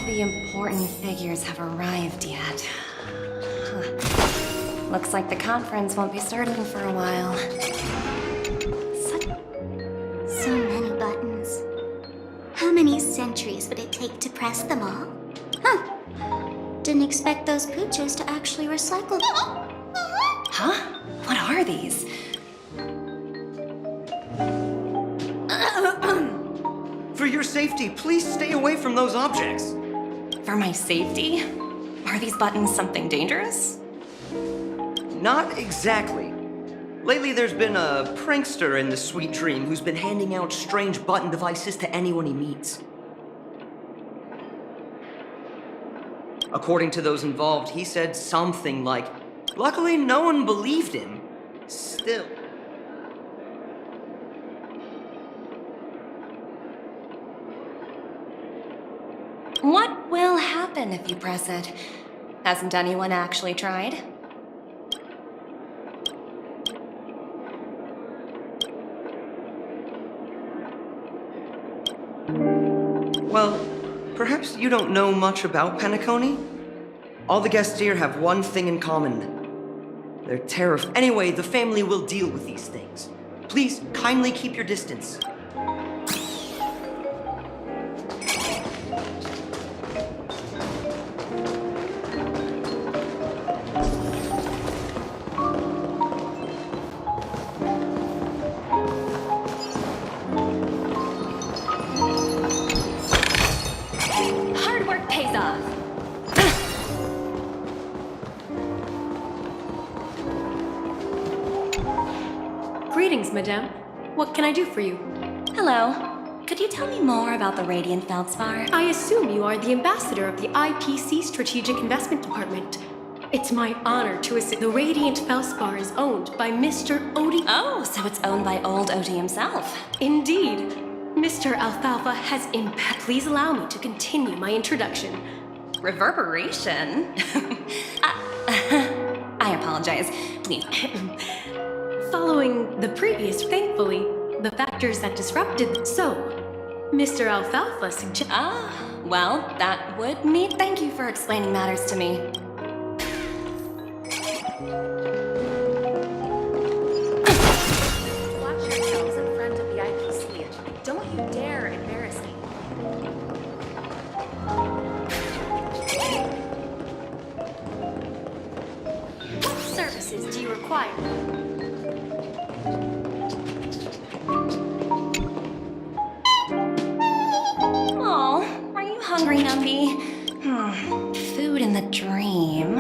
of the important figures have arrived yet. Looks like the conference won't be starting for a while. So many buttons. How many centuries would it take to press them all? Huh. Didn't expect those pooches to actually recycle. Huh? What are these? For your safety, please stay away from those objects. For my safety? Are these buttons something dangerous? Not exactly. Lately, there's been a prankster in the Sweet Dream who's been handing out strange button devices to anyone he meets. According to those involved, he said something like, "Luckily, no one believed him. Still." What will happen if you press it? Hasn't anyone actually tried? Well, perhaps you don't know much about Penacony? All the guests here have one thing in common. They're terrified. Anyway, the family will deal with these things. Please, kindly keep your distance. Hard work pays off. Greetings, madame. What can I do for you? Hello. Could you tell me more about the Radiant Feldspar? I assume you are the ambassador of the IPC Strategic Investment Department. It's my honor to assist. The Radiant Feldspar is owned by Mr. Odie. Oh, so it's owned by old Odie himself. Indeed. Mr. Alfalfa has impact. Please allow me to continue my introduction. Reverberation? I apologize. Please. Following the previous, thankfully, the factors that disrupted. So, Mr. Alfalfa suggests. Well, that would mean thank you for explaining matters to me. Watch yourselves in front of the IPC. Don't you dare embarrass me. What services do you require? Oh, are you hungry, Numby? Food in the dream.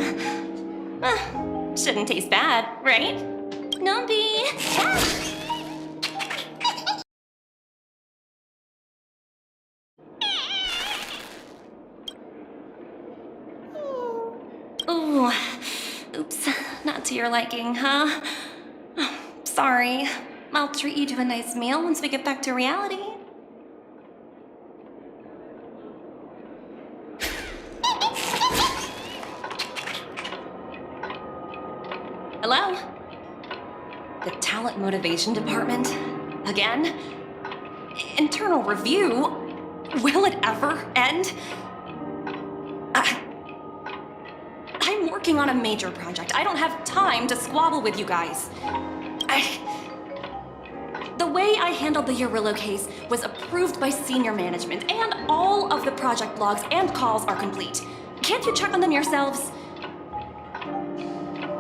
Shouldn't taste bad, right? Numby! Ooh, oops, not to your liking, huh? Sorry. I'll treat you to a nice meal once we get back to reality. Hello? The Talent Motivation Department? Again? Internal review? Will it ever end? I'm working on a major project. I don't have time to squabble with you guys. The way I handled the Urillo case was approved by senior management, and all of the project logs and calls are complete. Can't you check on them yourselves?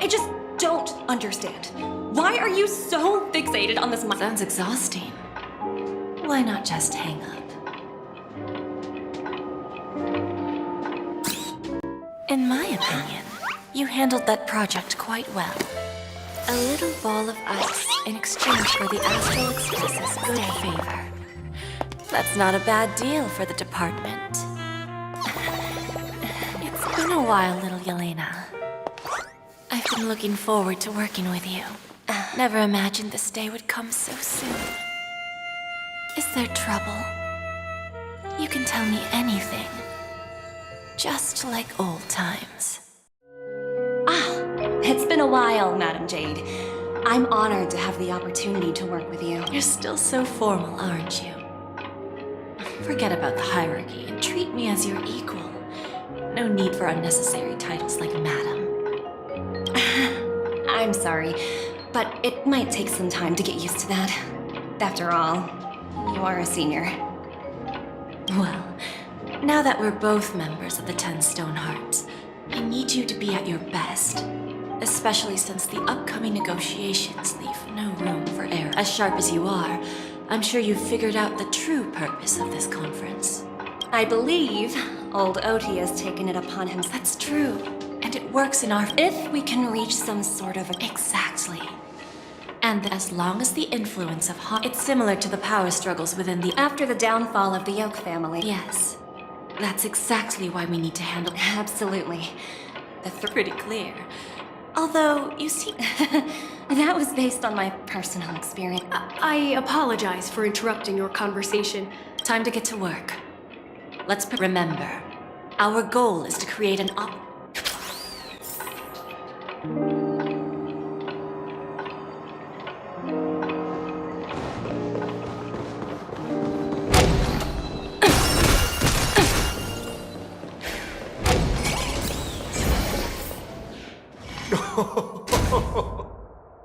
I just don't understand. Why are you so fixated on this? Sounds exhausting. Why not just hang up? In my opinion, you handled that project quite well. A little ball of ice in exchange for the Astral Express's good favor. That's not a bad deal for the department. It's been a while, little Yelena. I've been looking forward to working with you. Never imagined this day would come so soon. Is there trouble? You can tell me anything. Just like old times. It's been a while, Madam Jade. I'm honored to have the opportunity to work with you. You're still so formal, aren't you? Forget about the hierarchy and treat treat me as your equal. No need for unnecessary titles like madam. I'm sorry, but it might take some time to get used to that. After all, you are a senior. Well, now that we're both members of the 10 Stone Hearts, I need you to be at your best. Especially since the upcoming negotiations leave no room for error. As sharp as you are, I'm sure you've figured out the true purpose of this conference. I believe old Oti has taken it upon himself. That's true, and it works in our... If we can reach some sort of... Exactly. And as long as the influence of it's similar to the power struggles within the... After the downfall of the Yoke family. Yes. That's exactly why we need to handle... Absolutely. That's pretty clear. Although, you see... That was based on my personal experience. I apologize for interrupting your conversation. Time to get to work. Let's remember, our goal is to create an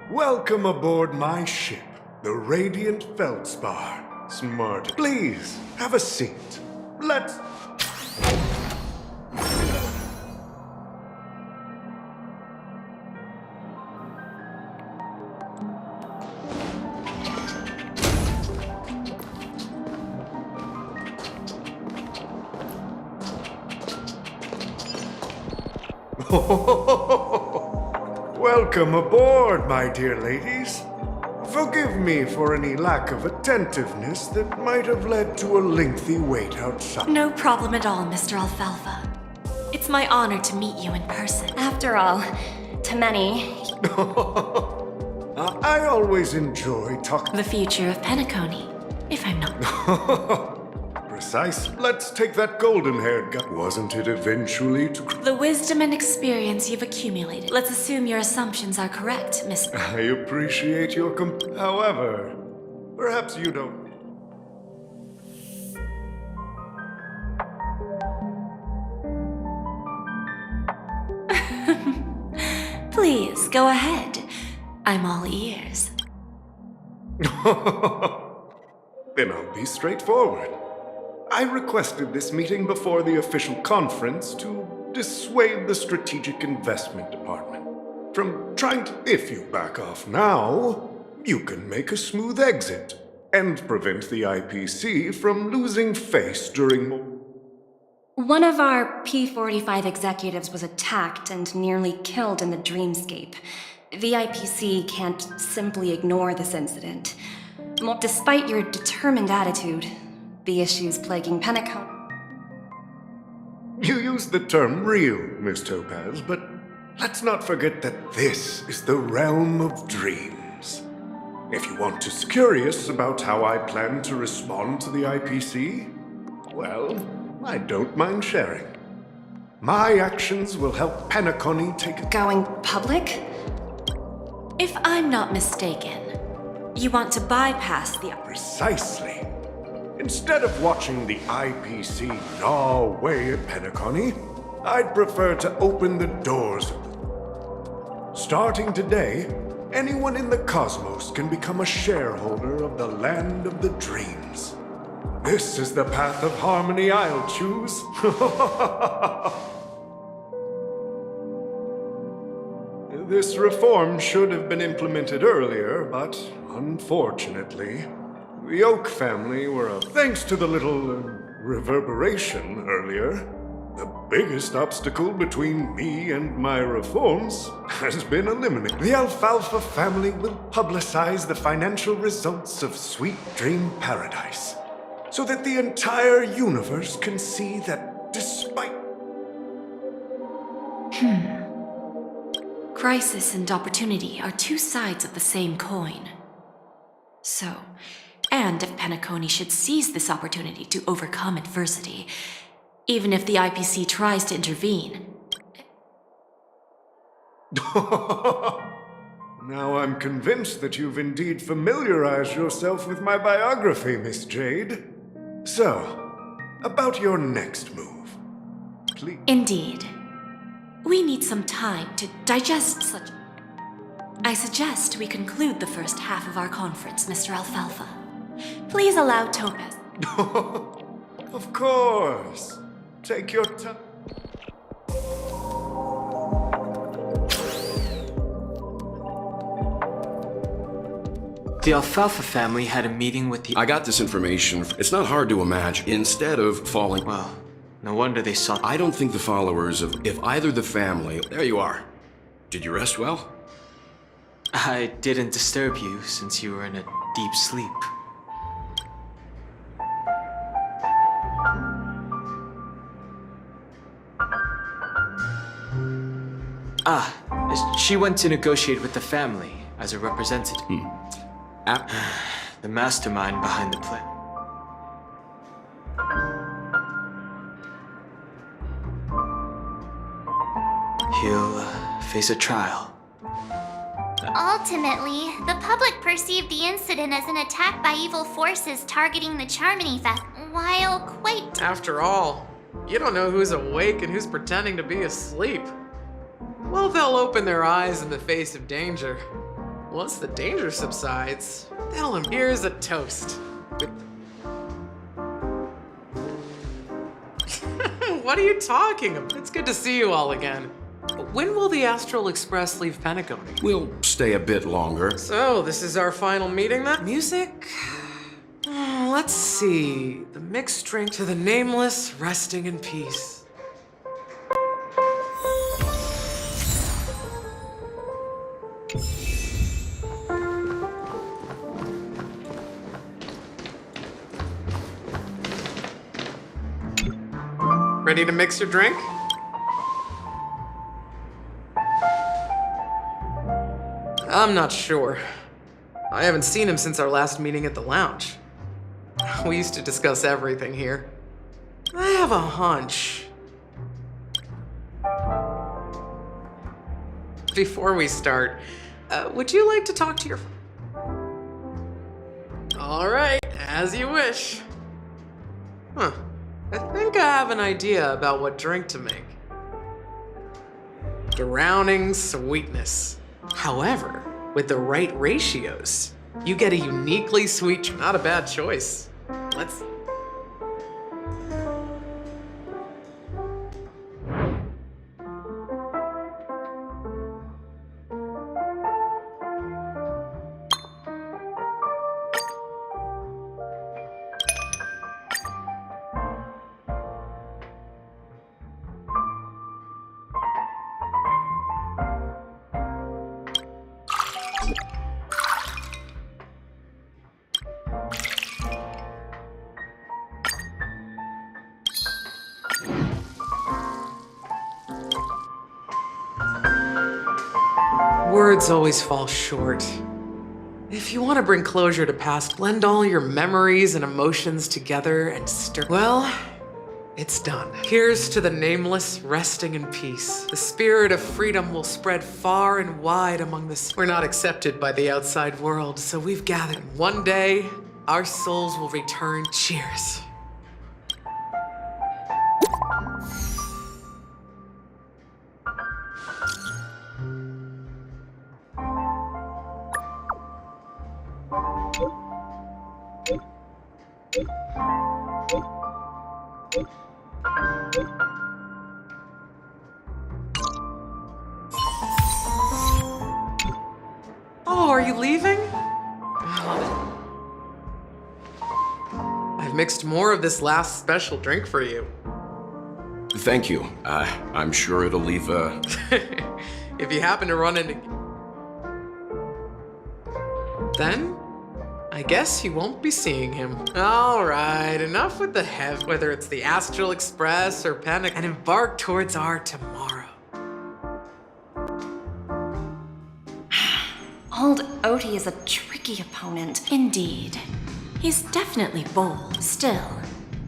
Welcome aboard my ship, the Radiant Feldspar. Smart. Please, have a seat. Let's... Welcome aboard, my dear ladies. Forgive me for any lack of attentiveness that might have led to a lengthy wait outside. No problem at all, Mr. Alfalfa. It's my honor to meet you in person. After all, to many... I always enjoy talking... The future of Penacony, if I'm not... Precise. Let's take that golden-haired guy. Wasn't it eventually to... The wisdom and experience you've accumulated. Let's assume your assumptions are correct, Mr. I appreciate your However, perhaps you don't... Please, go ahead. I'm all ears. Then I'll be straightforward. I requested this meeting before the official conference to dissuade the Strategic Investment Department from trying to... If you back off now, you can make a smooth exit and prevent the IPC from losing face during... One of our P-45 executives was attacked and nearly killed in the dreamscape. The IPC can't simply ignore this incident. Despite your determined attitude, the issues plaguing Penacony... You used the term real, Miss Topaz, but let's not forget that this is the realm of dreams. If you want to be curious about how I plan to respond to the IPC, well, I don't mind sharing. My actions will help Penacony take... Going public? If I'm not mistaken, you want to bypass the... Precisely. Instead of watching the IPC gnaw away at Penacony, I'd prefer to open the doors. Starting today, anyone in the cosmos can become a shareholder of the land of the dreams. This is the path of harmony I'll choose. This reform should have been implemented earlier, but unfortunately, the Oak family were thanks to the little reverberation earlier, the biggest obstacle between me and my reforms has been eliminated. The Alfalfa family will publicize the financial results of Sweet Dream Paradise, so that the entire universe can see that despite... Crisis and opportunity are two sides of the same coin. So, and if Penacony should seize this opportunity to overcome adversity, even if the IPC tries to intervene... Now I'm convinced that you've indeed familiarized yourself with my biography, Miss Jade. So, about your next move. Please. Indeed. We need some time to digest such... I suggest we conclude the first half of our conference, Mr. Alfalfa. Please allow Topaz... Of course. Take your time. The Alfalfa family had a meeting with the... I got this information. It's not hard to imagine. Instead of falling... Well, no wonder they saw... I don't think the followers of... If either the family... There you are. Did you rest well? I didn't disturb you since you were in a deep sleep. She went to negotiate with the family as a representative. The mastermind behind the plan. He'll face a trial. Ultimately, the public perceived the incident as an attack by evil forces targeting the Charmony Fest, while quite... After all, you don't know who's awake and who's pretending to be asleep. Well, they'll open their eyes in the face of danger. Once the danger subsides, they'll... Here's a toast. What are you talking about? It's good to see you all again. When will the Astral Express leave Penacony? We'll stay a bit longer. So, this is our final meeting then? Music? Let's see. The mixed drink to the nameless, resting in peace. Ready to mix your drink? I'm not sure. I haven't seen him since our last meeting at the lounge. We used to discuss everything here. I have a hunch. Before we start, would you like to talk to your... All right, as you wish. Huh. I think I have an idea about what drink to make. Drowning sweetness. However, with the right ratios, you get a uniquely sweet... Not a bad choice. Let's... Words always fall short. If you want to bring closure to past, blend all your memories and emotions together and stir... Well, it's done. Here's to the nameless, resting in peace. The spirit of freedom will spread far and wide among the... We're not accepted by the outside world, so we've gathered. One day, our souls will return. Cheers. Oh, are you leaving? I've mixed more of this last special drink for you. Thank you. I'm sure it'll leave a... If you happen to run into... Then, I guess you won't be seeing him. All right, enough with the hev, whether it's the Astral Express or Panic, and embark towards our tomorrow. Old Odie is a tricky opponent. Indeed. He's definitely bold. Still,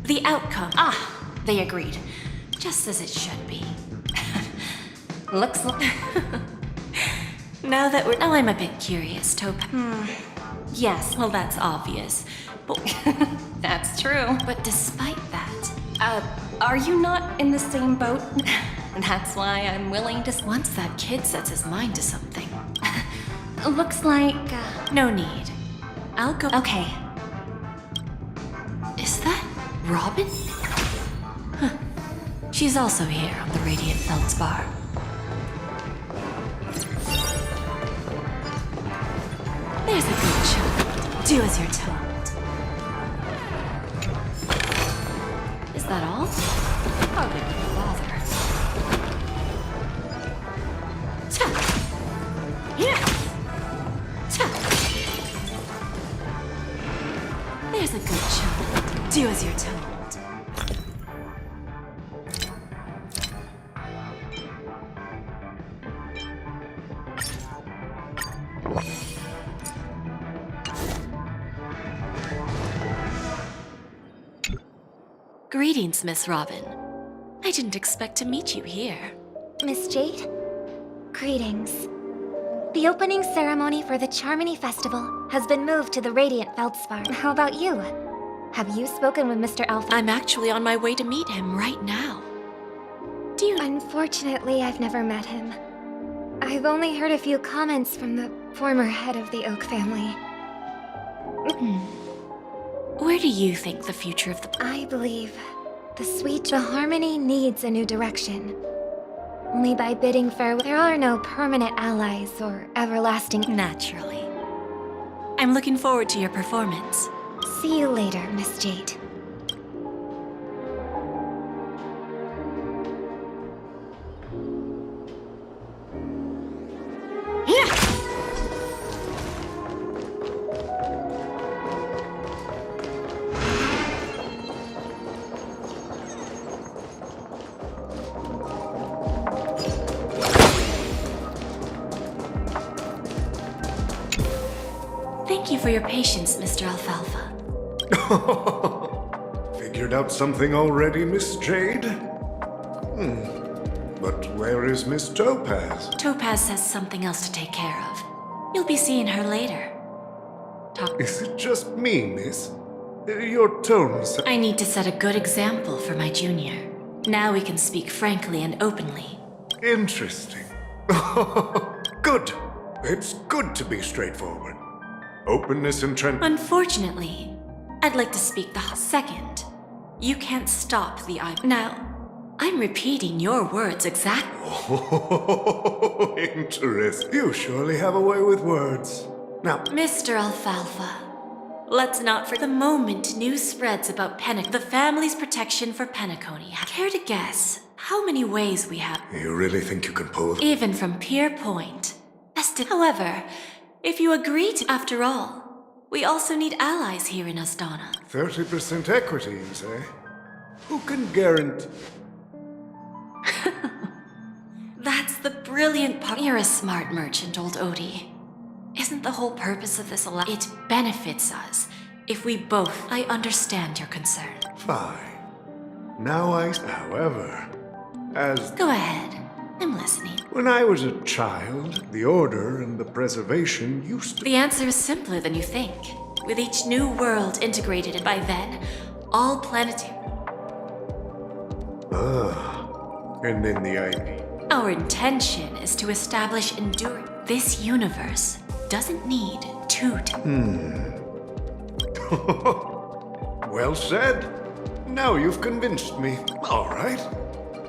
the outcome... They agreed. just as it should be. Looks like... Now I'm a bit curious, Topaz. Yes. Well, that's obvious. But That's true. But despite that, Are you not in the same boat? That's why I'm willing to... once that kid sets his mind to something, Looks like... no need. I'll go. Okay. Is that Robin? Huh. She's also here on the Radiant Feldspar. There's a good child. Do as you're told. Is that all? Hardly worth the bother. Ta! Yeah! Ta! There's a good child. Do as you're told. Greetings, Miss Robin. I didn't expect to meet you here. Miss Jade? Greetings. The opening ceremony for the Charmony Festival has been moved to the Radiant Feldspar. How about you? Have you spoken with Mr. Alpha? I'm actually on my way to meet him right now. Do you... Unfortunately, I've never met him. I've only heard a few comments from the former head of the Oak family. Where do you think the future of the... I believe the harmony needs a new direction. Only by bidding farewell, there are no permanent allies or everlasting... Naturally. I'm looking forward to your performance. See you later, Miss Jade. Thank you for your patience, Mr. Alfalfa. Figured out something already, Miss Jade? But where is Miss Topaz? Topaz has something else to take care of. You'll be seeing her later. Is it just me, miss? Your tones... I need to set a good example for my junior. Now we can speak frankly and openly. Interesting. Good. It's good to be straightforward. Openness and Unfortunately, I'd like to speak the second. You can't stop the eye. Now, I'm repeating your words exactly. Oh, interesting. You surely have a way with words. Now, Mr. Alfalfa, let's not forget the moment news spreads about the family's protection for Penacony. Care to guess how many ways we have? you really think you can pull... Even from Pier Point. However, if you agree to, after all, we also need allies here in Asdana. 30% equity, you say? Who can guarantee... That's the brilliant part. You're a smart merchant, old Odie. Isn't the whole purpose of this It benefits us if we both... I understand your concern. Fine. Now however, as... Go ahead. I'm listening. When I was a child, the Order and the Preservation used to... The answer is simpler than you think. With each new world integrated, and by then, all planetary... And then the IP. Our intention is to establish enduring... This universe doesn't need two... Well said. Now you've convinced me. All right.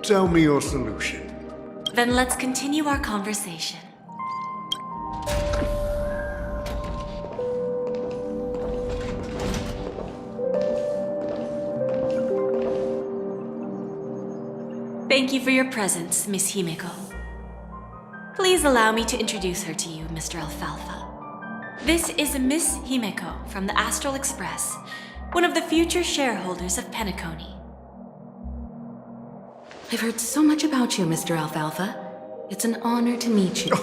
Tell me your solution. Then let's continue our conversation. Thank you for your presence, Miss Himeko. Please allow me to introduce her to you, Mr. Alfalfa. This is Miss Himeko from the Astral Express, one of the future shareholders of Penacony. I've heard so much about you, Mr. Alfalfa. It's an honor to meet you.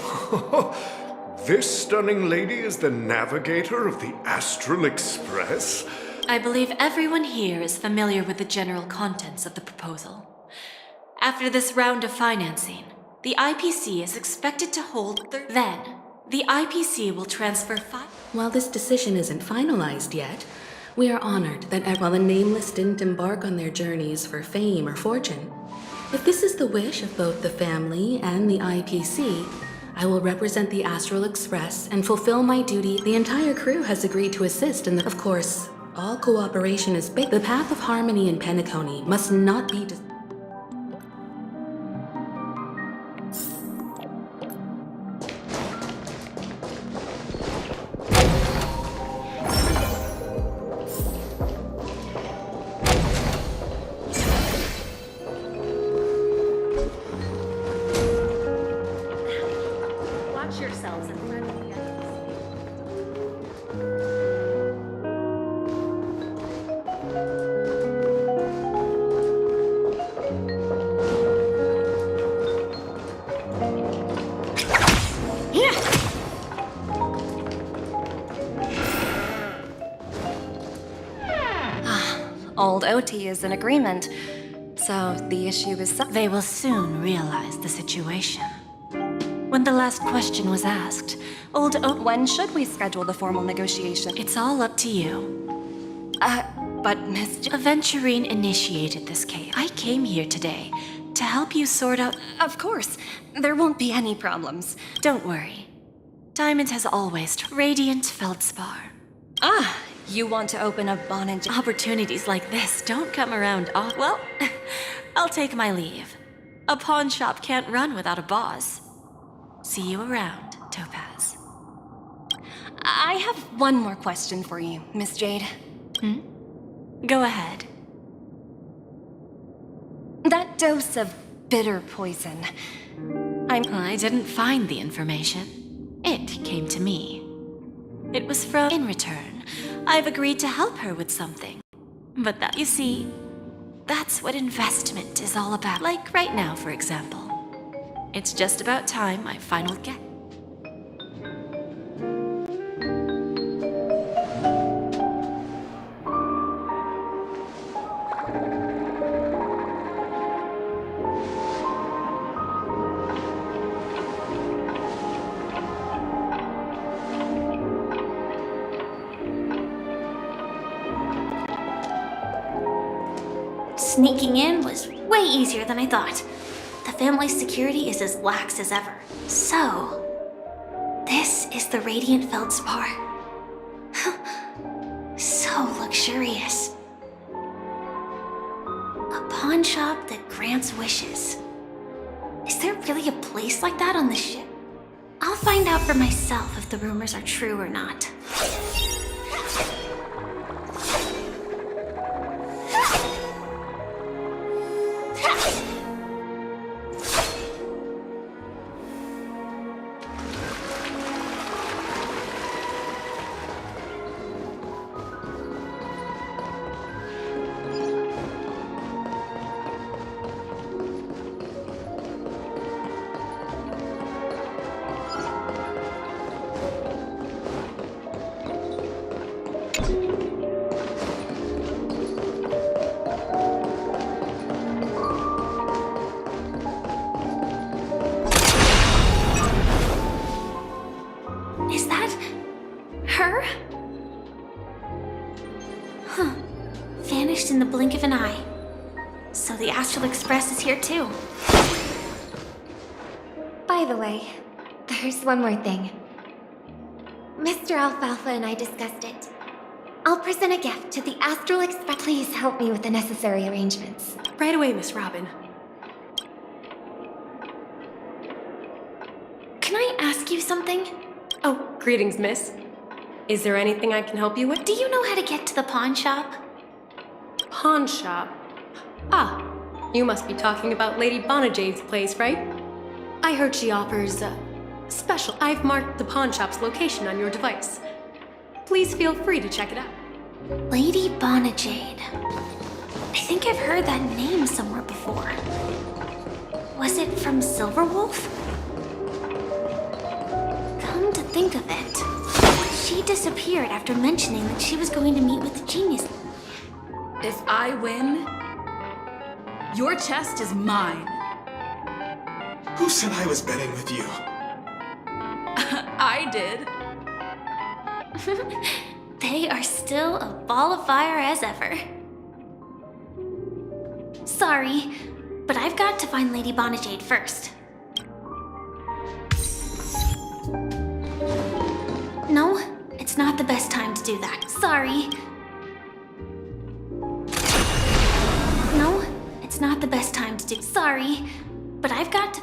This stunning lady is the navigator of the Astral Express? I believe everyone here is familiar with the general contents of the proposal. After this round of financing, the IPC is expected to hold... Then, the IPC will transfer While this decision isn't finalized yet, We are honored that while the nameless didn't embark on their journeys for fame or fortune, if this is the wish of both the family and the IPC, I will represent the Astral Express and fulfill my duty. The entire crew has agreed to assist in the... Of course, all cooperation is big. The path of harmony in Penacony must not be... Watch yourselves in front of the Old OT is in agreement, so the issue is... They will soon realize the situation. When the last question was asked, old O... When should we schedule the formal negotiation? It's all up to you. But Miss... Aventurine initiated this case. I came here today to help you sort out... Of course. There won't be any problems. Don't worry. Diamond has always... Radiant Feldspar. Ah, you want to open a bondage... Opportunities like this don't come around often. Well, I'll take my leave. A pawn shop can't run without a boss. See you around, Topaz. I have one more question for you, Miss Jade. Go ahead. That dose of bitter poison... I didn't find the information. It came to me. It was from... In return, I've agreed to help her with something. But that, you see, that's what investment is all about. Like right now, for example. It's just about time my final get. Sneaking in was way easier than I thought. The family's security is as lax as ever. So, this is the Radiant Feldspar. So luxurious. A pawn shop that grants wishes. Is there really a place like that on the ship? I'll find out for myself if the rumors are true or not. Is that her? Huh. Vanished in the blink of an eye. So the Astral Express is here too. By the way, there's one more thing. Mr. Alfalfa and I discussed it. I'll present a gift to the Astral Express. Please help me with the necessary arrangements. Right away, Miss Robin. Can I ask you something? Oh, greetings, miss. Is there anything I can help you with? Do you know how to get to the pawn shop? Pawn shop? Ah, you must be talking about Lady Bonajade's place, right? I heard she offers, special. I've marked the pawn shop's location on your device. Please feel free to check it out. Lady Bonajade. I think I've heard that name somewhere before. Was it from Silverwolf? Come to think of it, she disappeared after mentioning that she was going to meet with the genius. If I win, your chest is mine. Who said I was betting with you? I did. They are still a ball of fire as ever. Sorry, but I've got to find Lady Bonajade first. No, it's not the best time to do that. Sorry. No, it's not the best time to do. Sorry, but I've got to.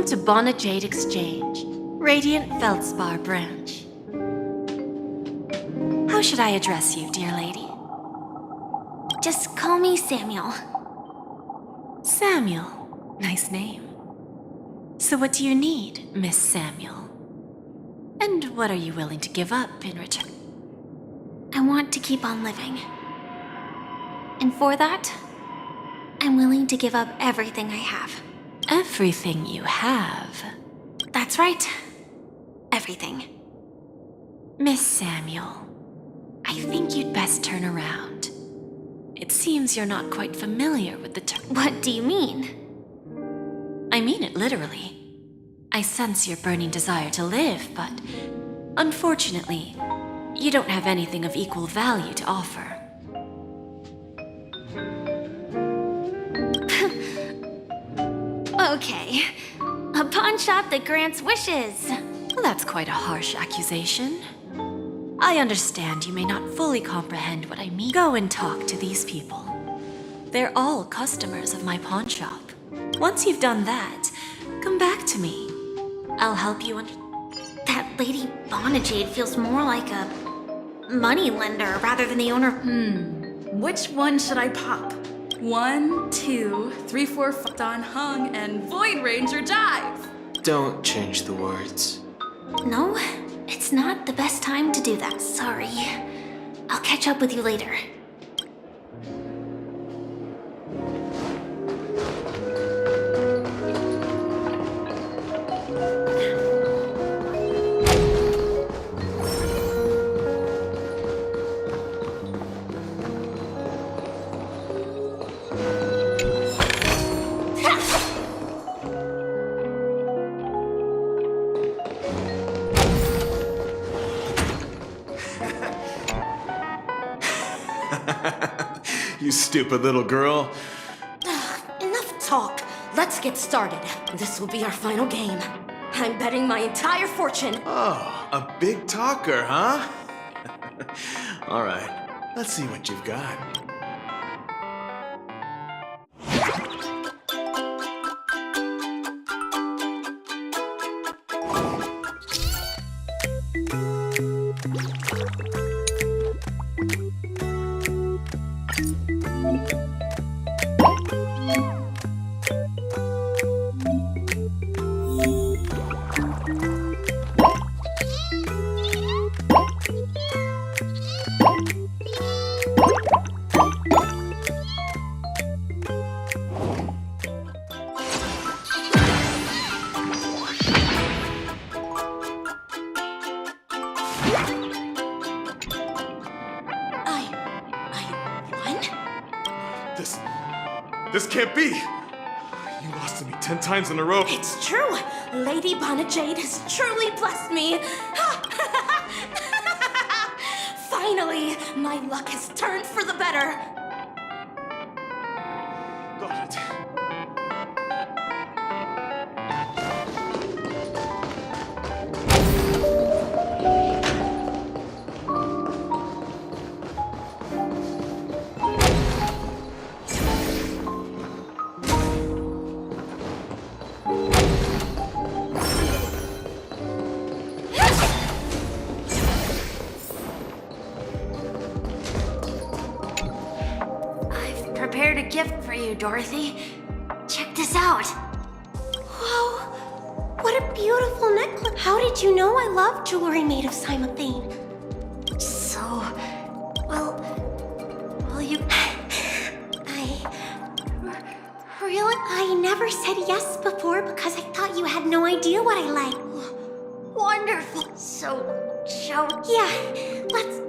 To Bonajade Exchange, Radiant Feldspar Branch. How should I address you, dear lady? Just call me Samuel. Samuel. Nice name. So what do you need, Miss Samuel? And what are you willing to give up in return? I want to keep on living. And for that, I'm willing to give up everything I have. Everything you have? That's right. Everything. Miss Samuel, I think you'd best turn around. It seems you're not quite familiar with the term. What do you mean? I mean it literally. I sense your burning desire to live, but unfortunately, you don't have anything of equal value to offer. Okay. A pawn shop that grants wishes. Well, that's quite a harsh accusation. I understand you may not fully comprehend what I mean. Go and talk to these people. They're all customers of my pawn shop. Once you've done that, come back to me. I'll help you That Lady Bonajade feels more like a money lender rather than the owner. Which one should I pop? 1, 2, 3, 4, 5, Don Hung, and Void Ranger Jive. Don't change the words. No, it's not the best time to do that. Sorry. I'll catch up with you later. You stupid little girl. Enough talk. Let's get started. This will be our final game. I'm betting my entire fortune. Oh, a big talker, huh? All right, let's see what you've got. This can't be! You lost to me 10 times in a row. It's true! Lady Bonajade has truly blessed me! Finally, my luck has turned for the better! Got it. prepared a gift for you, Dorothy. Check this out. Whoa, what a beautiful necklace. How did you know I love jewelry made of cymophane? So, well, you... I never said yes before because I thought you had no idea what I like. Wonderful. So, yeah, let's...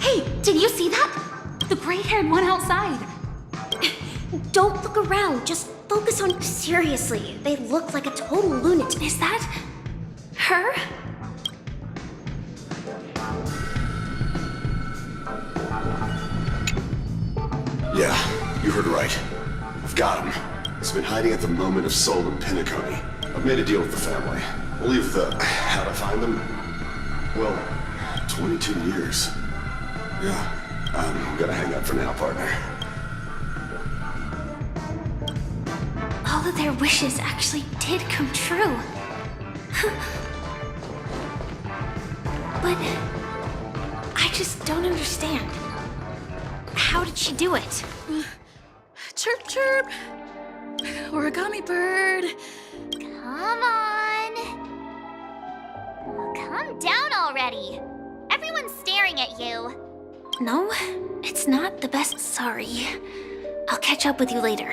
Hey, did you see that? The gray-haired one outside. Don't look around, just focus on... Seriously, they look like a total lunatic. Is that her? Yeah, you heard right. I've got him. He's been hiding at the moment of soul in Penacony. I've made a deal with the family. We'll leave the... how to find them? Well, 22 years. Yeah, I'm gonna hang up for now, partner. All of their wishes actually did come true. But I just don't understand. How did she do it? Chirp, chirp. Origami bird. come on. Calm down already. Everyone's staring at you. No, it's not the best sorry. I'll catch up with you later.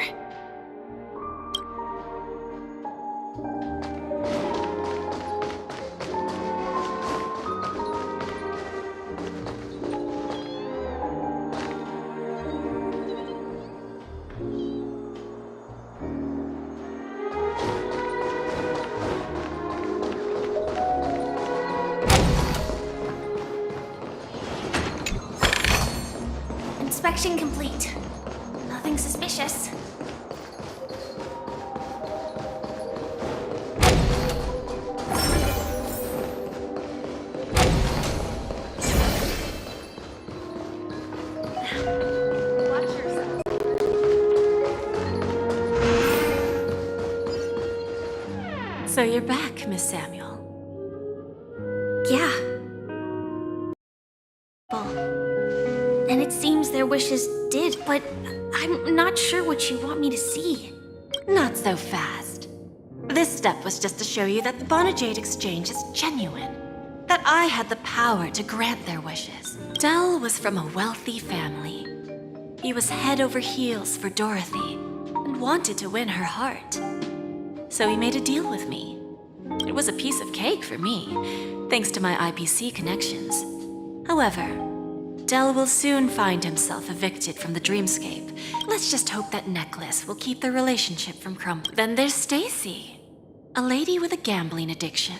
Inspection complete. Nothing suspicious. Watch yourself. So you're back, Miss Samuel. Yeah. And it seems their wishes did, but I'm not sure what you want me to see. Not so fast. This step was just to show you that the Bonajade exchange is genuine. That I had the power to grant their wishes. Dell was from a wealthy family. He was head over heels for Dorothy and wanted to win her heart. So he made a deal with me. It was a piece of cake for me, thanks to my IPC connections. However, Dell will soon find himself evicted from the dreamscape. Let's just hope that necklace will keep their relationship from crumbling. Then there's Stacy, a lady with a gambling addiction.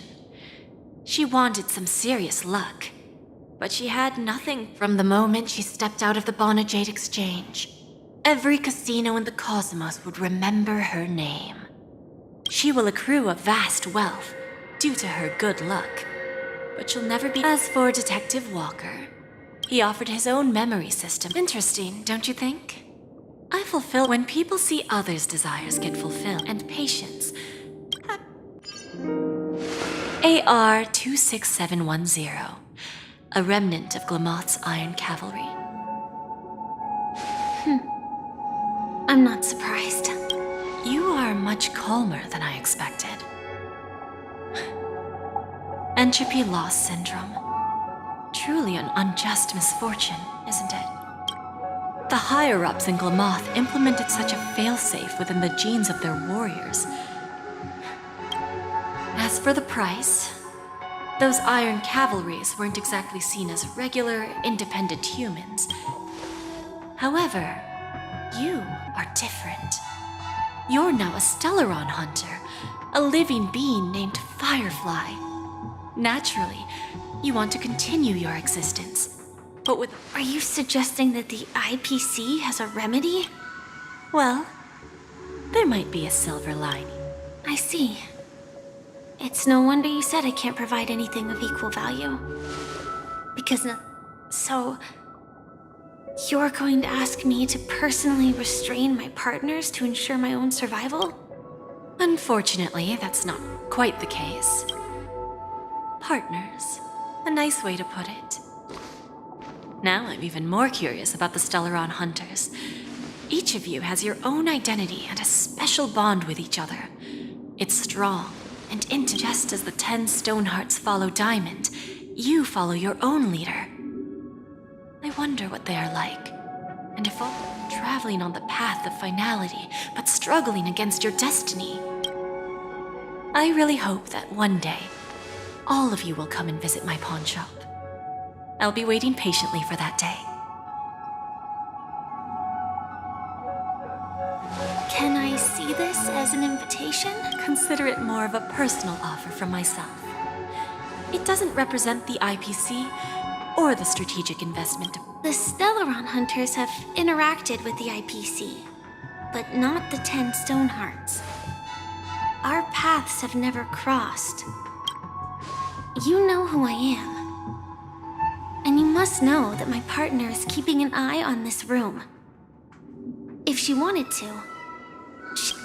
She wanted some serious luck, but she had nothing from the moment she stepped out of the Bonajade exchange. Every casino in the cosmos would remember her name. She will accrue a vast wealth due to her good luck, but she'll never be... As for Detective Walker, he offered his own memory system. Interesting, don't you think? I fulfill when people see others' desires get fulfilled, and patience. AR 26710, a remnant of Glamoth's Iron Cavalry. I'm not surprised. You are much calmer than I expected. Entropy loss syndrome. Truly an unjust misfortune, isn't it? The higher-ups in Glamoth implemented such a failsafe within the genes of their warriors. As for the price, those Iron Cavalries weren't exactly seen as regular, independent humans. However, you are different. You're now a Stellaron hunter, a living being named Firefly. Naturally, you want to continue your existence, but with... Are you suggesting that the IPC has a remedy? Well, there might be a silver lining. I see. It's no wonder you said I can't provide anything of equal value. Because You're going to ask me to personally restrain my partners to ensure my own survival? Unfortunately, that's not quite the case. Partners. A nice way to put it. Now I'm even more curious about the Stellaron Hunters. Each of you has your own identity and a special bond with each other. It's strong and intimate. Just as the 10 Stonehearts follow Diamond, you follow your own leader. I wonder what they are like. And if all traveling on the path of finality, but struggling against your destiny. I really hope that one day, all of you will come and visit my pawn shop. I'll be waiting patiently for that day. Can I see this as an invitation? Consider it more of a personal offer from myself. It doesn't represent the IPC or the strategic investment. The Stellaron Hunters have interacted with the IPC, but not the 10 Stonehearts. Our paths have never crossed. You know who I am. And you must know that my partner is keeping an eye on this room. If she wanted to,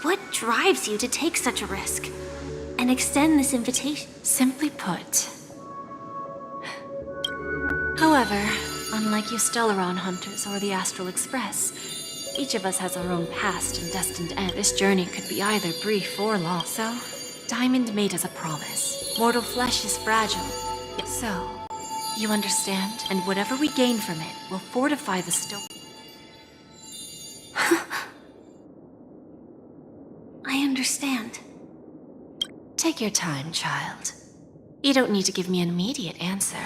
what drives you to take such a risk and extend this invitation? Simply put. However, unlike you Stellaron Hunters or the Astral Express, each of us has our own past and destined end. This journey could be either brief or long. So, Diamond made us a promise. Mortal flesh is fragile. So, you understand? And whatever we gain from it will fortify the stone. I understand. Take your time, child. You don't need to give me an immediate answer.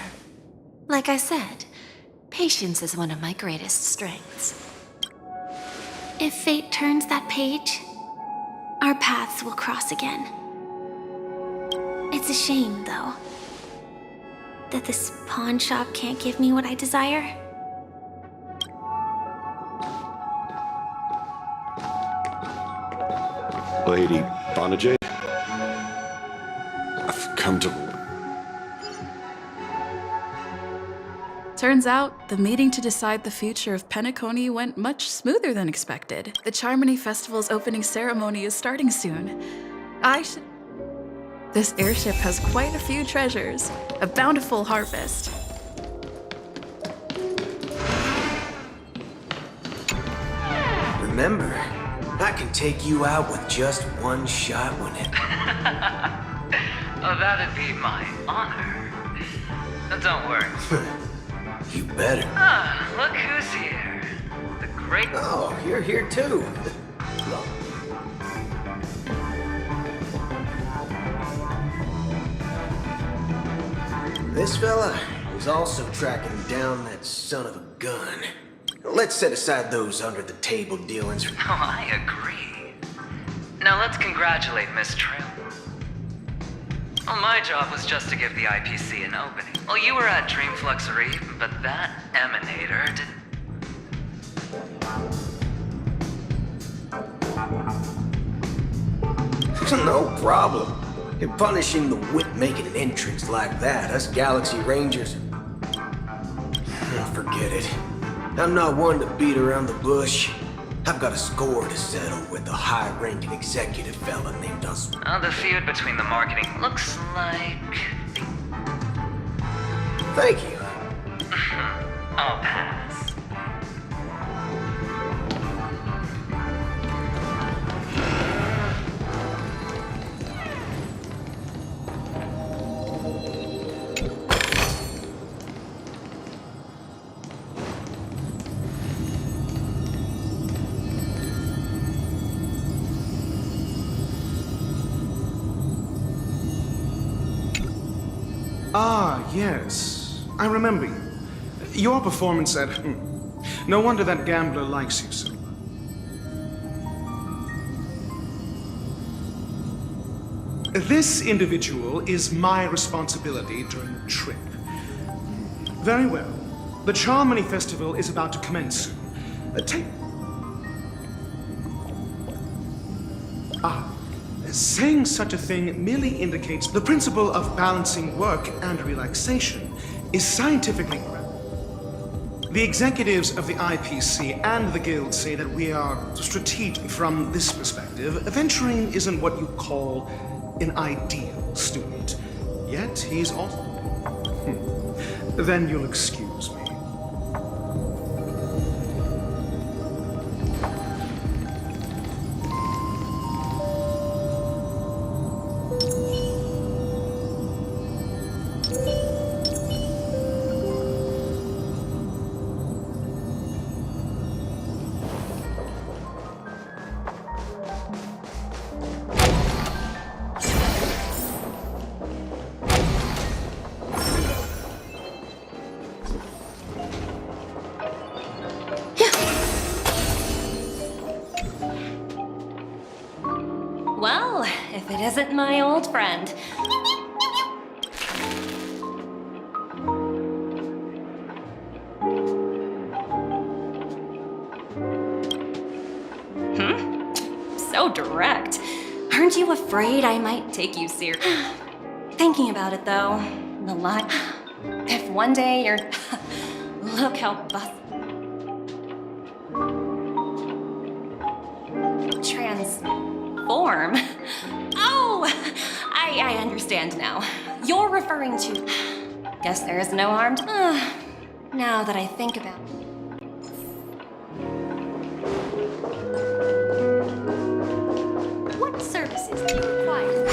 Like I said, patience is one of my greatest strengths. If fate turns that page, our paths will cross again. It's a shame, though, that this pawn shop can't give me what I desire. Lady Bonajay, I've come to... Turns out, the meeting to decide the future of Penacony went much smoother than expected. The Charmony Festival's opening ceremony is starting soon. This airship has quite a few treasures. A bountiful harvest. Remember, I can take you out with just one shot when it... Oh, that'd be my honor. Don't worry. You better. Ah, look who's here. The great... Oh, you're here too. This fella is also tracking down that son of a gun. Let's set aside those under-the-table dealings. Oh, I agree. Now let's congratulate Miss Trill. Well, my job was just to give the IPC an opening. Well, you were at Dreamfluxery, but that emanator didn't... No problem. In punishing the wit making an entrance like that, us Galaxy Rangers... Forget it. I'm not one to beat around the bush. I've got a score to settle with a high-ranking executive fella named us. The feud between the marketing looks like... Thank you. I'll pass. Ah, yes. I remember you. Your performance at... No wonder that gambler likes you so. This individual is my responsibility during the trip. Very well. The Charmony Festival is about to commence soon. Saying such a thing merely indicates the principle of balancing work and relaxation is scientifically... The executives of the IPC and the Guild say that we are strategic from this perspective. Venturing isn't what you call an ideal student. Yet he's also... Then you'll excuse me. Well, if it isn't my old friend. So direct. Aren't you afraid I might take you serious? Thinking about it though, the lot. If one day you're... Look how transform. Oh, I understand now. You're referring to... Guess there is no harm to... Now that I think about it. What services do you require?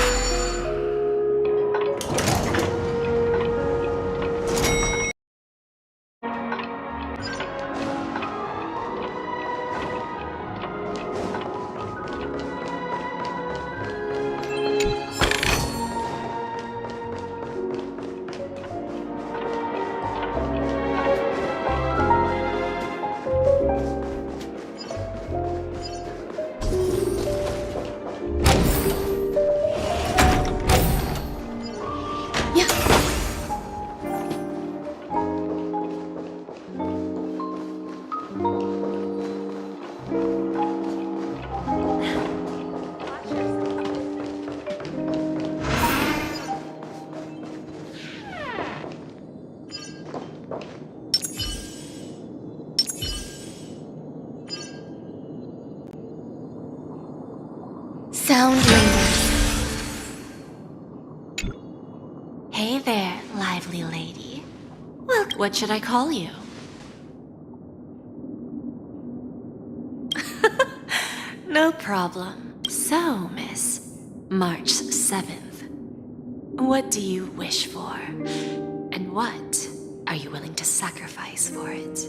Sound ringers. Hey there, lively lady. Well, what should I call you? No problem. So, Miss, March 7th. What do you wish for? And what are you willing to sacrifice for it?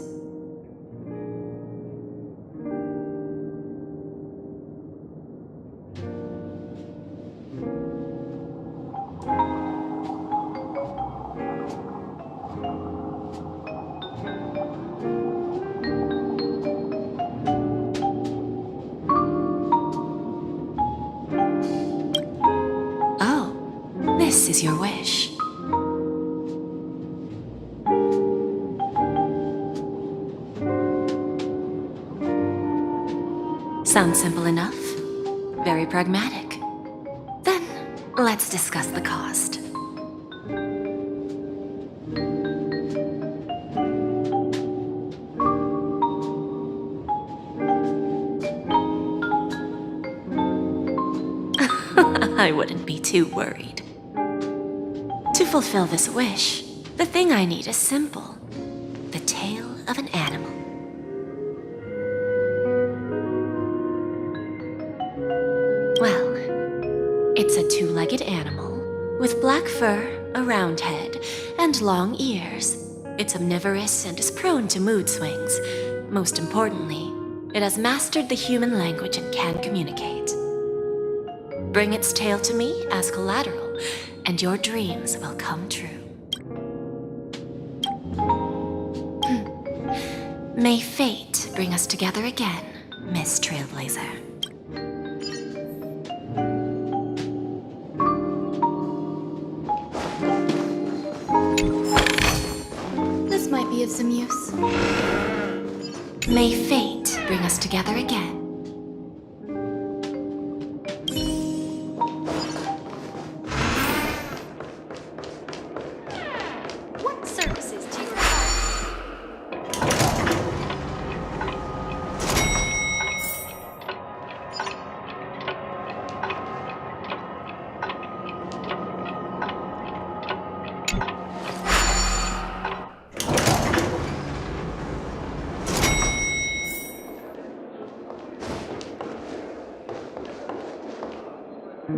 This is your wish. Sounds simple enough. Very pragmatic. Then, let's discuss the cost. I wouldn't be too worried. To fulfill this wish, the thing I need is simple. The tail of an animal. Well, it's a two-legged animal with black fur, a round head, and long ears. It's omnivorous and is prone to mood swings. Most importantly, it has mastered the human language and can communicate. Bring its tail to me as collateral, and your dreams will come true. May fate bring us together again, Miss Trailblazer. This might be of some use. May fate bring us together again. What services do you require? We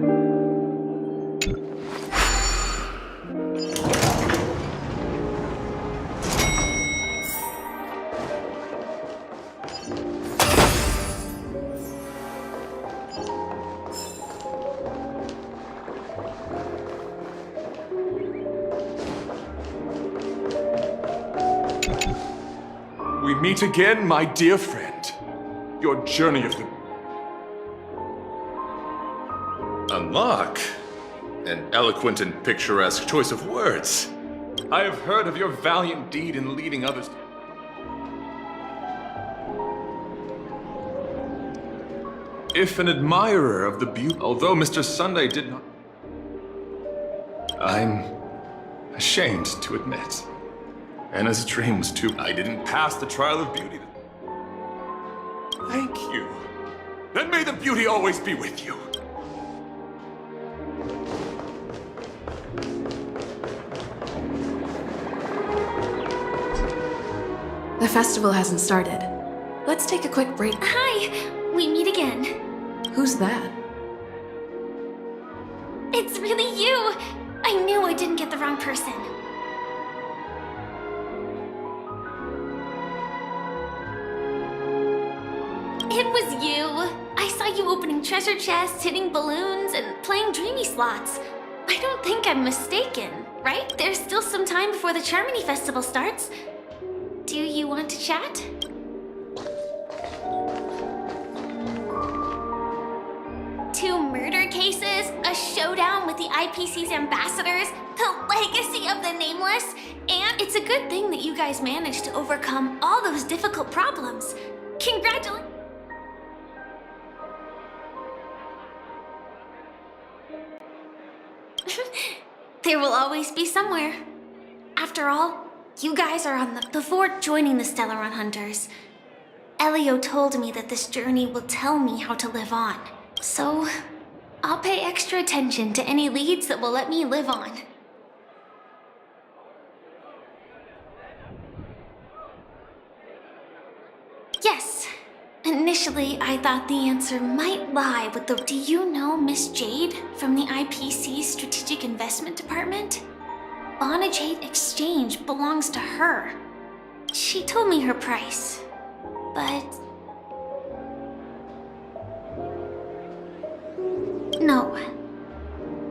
meet again, my dear friend. Your journey of the... Unlock? An eloquent and picturesque choice of words. I have heard of your valiant deed in leading others. If an admirer of the beauty, although Mr. Sunday did not... I'm ashamed to admit. Anna's dream was too... I didn't pass the trial of beauty. Thank you. Then may the beauty always be with you. The festival hasn't started. Let's take a quick break. Hi! We meet again. Who's that? It's really you! I knew I didn't get the wrong person. It was you. I saw you opening treasure chests, hitting balloons, and playing dreamy slots. I don't think I'm mistaken, right? There's still some time before the Charmony Festival starts. Do you want to chat? Two murder cases, a showdown with the IPC's ambassadors, the legacy of the Nameless, and it's a good thing that you guys managed to overcome all those difficult problems. Congratulations! There will always be somewhere. After all, you guys are on the... Before joining the Stellaron Hunters, Elio told me that this journey will tell me how to live on. So, I'll pay extra attention to any leads that will let me live on. Yes. Initially, I thought the answer might lie with the... Do you know Miss Jade from the IPC's Strategic Investment Department? Bonajade Exchange belongs to her. She told me her price, but... No.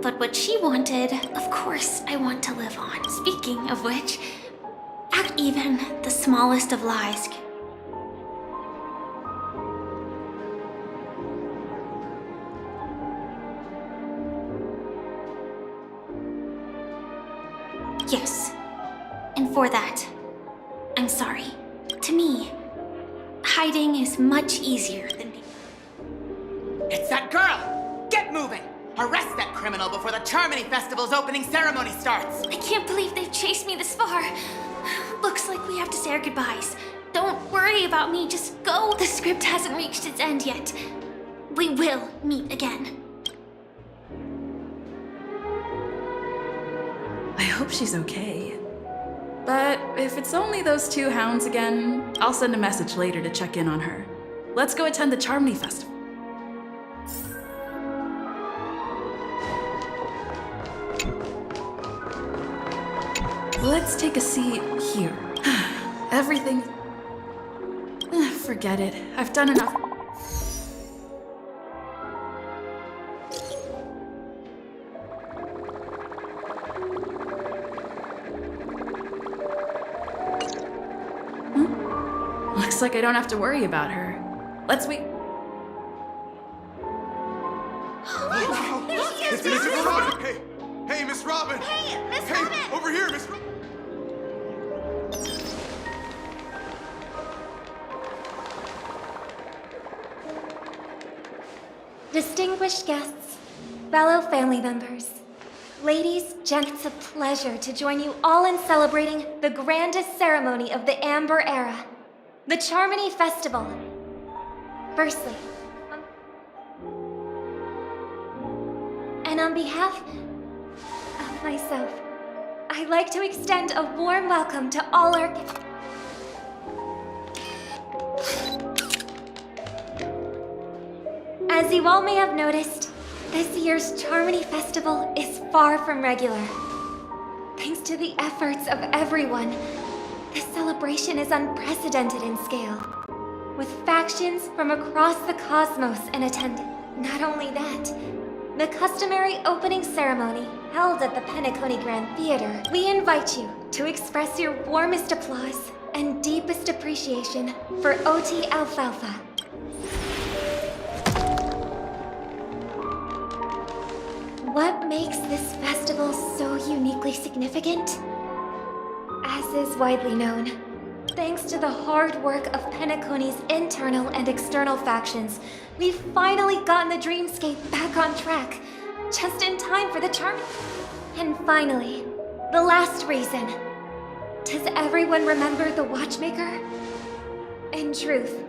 But what she wanted, of course I want to live on. Speaking of which, even the smallest of lies... Yes. And for that, I'm sorry. To me, hiding is much easier than being... It's that girl! Get moving! Arrest that criminal before the Charmony Festival's opening ceremony starts! I can't believe they've chased me this far. Looks like we have to say our goodbyes. Don't worry about me, just go. The script hasn't reached its end yet. We will meet again. I hope she's okay. But if it's only those two hounds again, I'll send a message later to check in on her. Let's go attend the Charmony Festival. Let's take a seat here. Everything... Forget it. I've done enough. Looks like I don't have to worry about her. Let's wait. It's Miss Robin! Hey, Miss Robin! Hey, Miss Robin! Hey, over here, Miss Robin! Distinguished guests, fellow family members, ladies, gents, it's a pleasure to join you all in celebrating the grandest ceremony of the Amber Era, the Charmony Festival. Firstly, and on behalf of myself, I'd like to extend a warm welcome to all our guests. As you all may have noticed, This year's Charmony Festival is far from regular. Thanks to the efforts of everyone, this celebration is unprecedented in scale, with factions from across the cosmos in attendance. Not only that, the customary opening ceremony held at the Penacony Grand Theater. We invite you to express your warmest applause and deepest appreciation for OT Alfalfa. What makes this festival so uniquely significant? As is widely known, thanks to the hard work of Penacony's internal and external factions, we've finally gotten the dreamscape back on track, just in time for the charm. And finally, the last reason. Does everyone remember the watchmaker? In truth,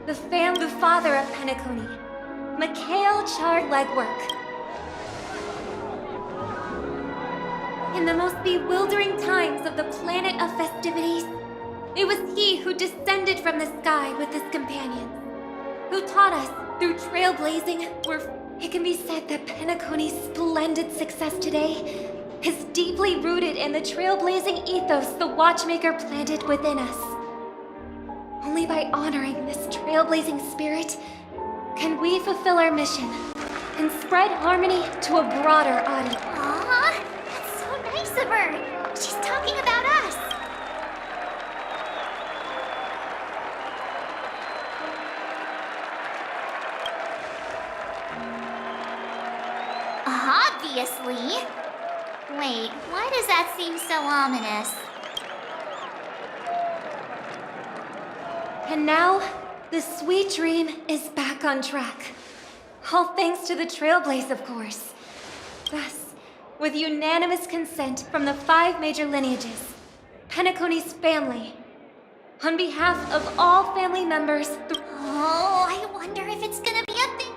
the father of Penacony, Mikhail Chard Legwork. In the most bewildering times of the planet of festivities, it was he who descended from the sky with his companions, who taught us through trailblazing it can be said that Penacony's splendid success today is deeply rooted in the trailblazing ethos the watchmaker planted within us. Only by honoring this trailblazing spirit can we fulfill our mission and spread harmony to a broader audience. Aww, that's so nice of her. She's talking about us. Obviously. Wait, why does that seem so ominous? And now, the sweet dream is back on track. All thanks to the Trailblaze, of course. Thus, with unanimous consent from the 5 major lineages, Penacony's family, on behalf of all family members... Oh, I wonder if it's gonna be a thing.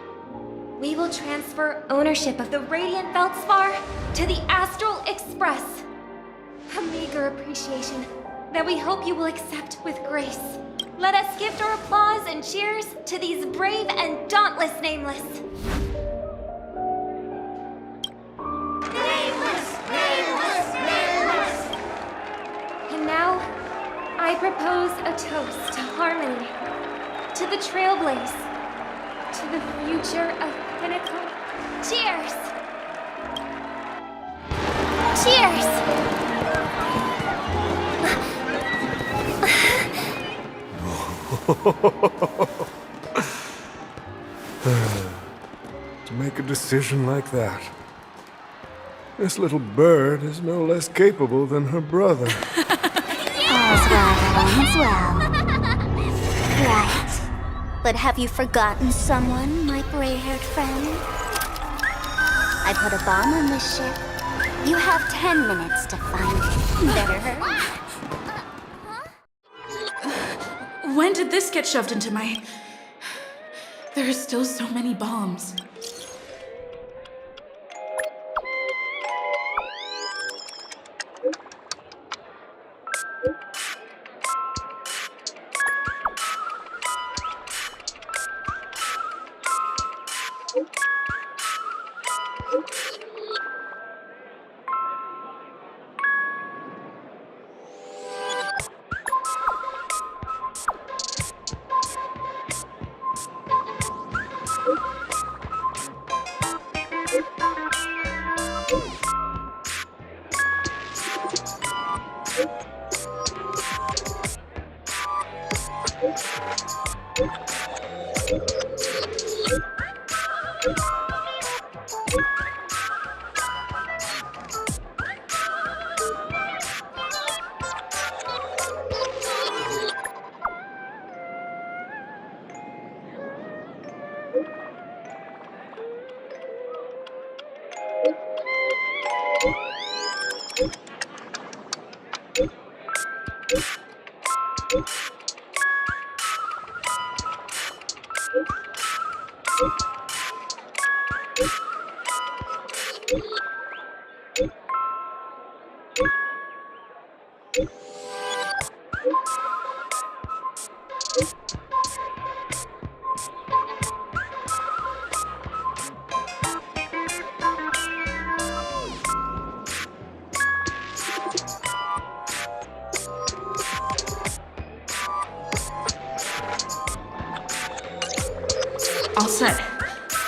We will transfer ownership of the Radiant Feldspar to the Astral Express. A meager appreciation that we hope you will accept with grace. Let us gift our applause and cheers to these brave and dauntless nameless. And now, I propose a toast to harmony, to the Trailblaze, to the future of Penacony. Cheers! Cheers! To make a decision like that. This little bird is no less capable than her brother. All's well. Right. But have you forgotten someone, my gray-haired friend? I put a bomb on this ship. You have 10 minutes to find it. Better hurry. When did this get shoved into my... There are still so many bombs.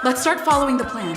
Let's start following the plan.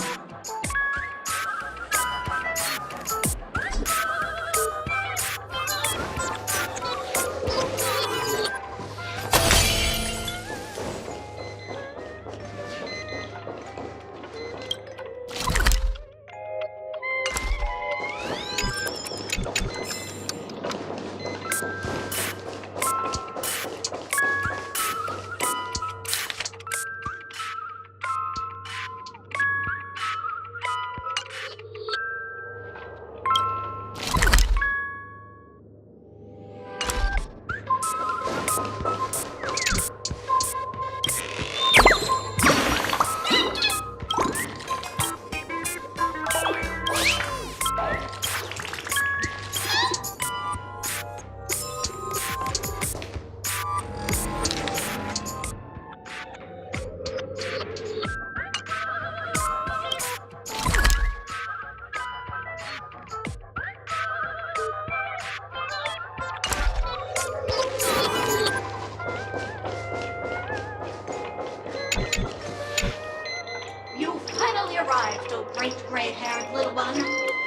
You finally arrived, oh great gray-haired little one.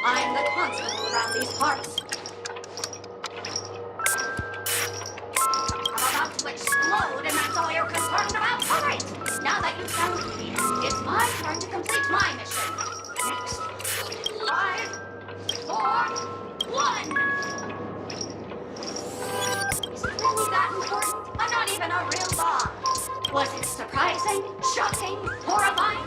I'm the constable around these parts. I'm about to explode, and that's all you're concerned about? All right, now that you've found me, it's my turn to complete my mission. Next. 5, 4, 1. Is it really that important? I'm not even a real dog. Was it surprising, shocking, horrifying?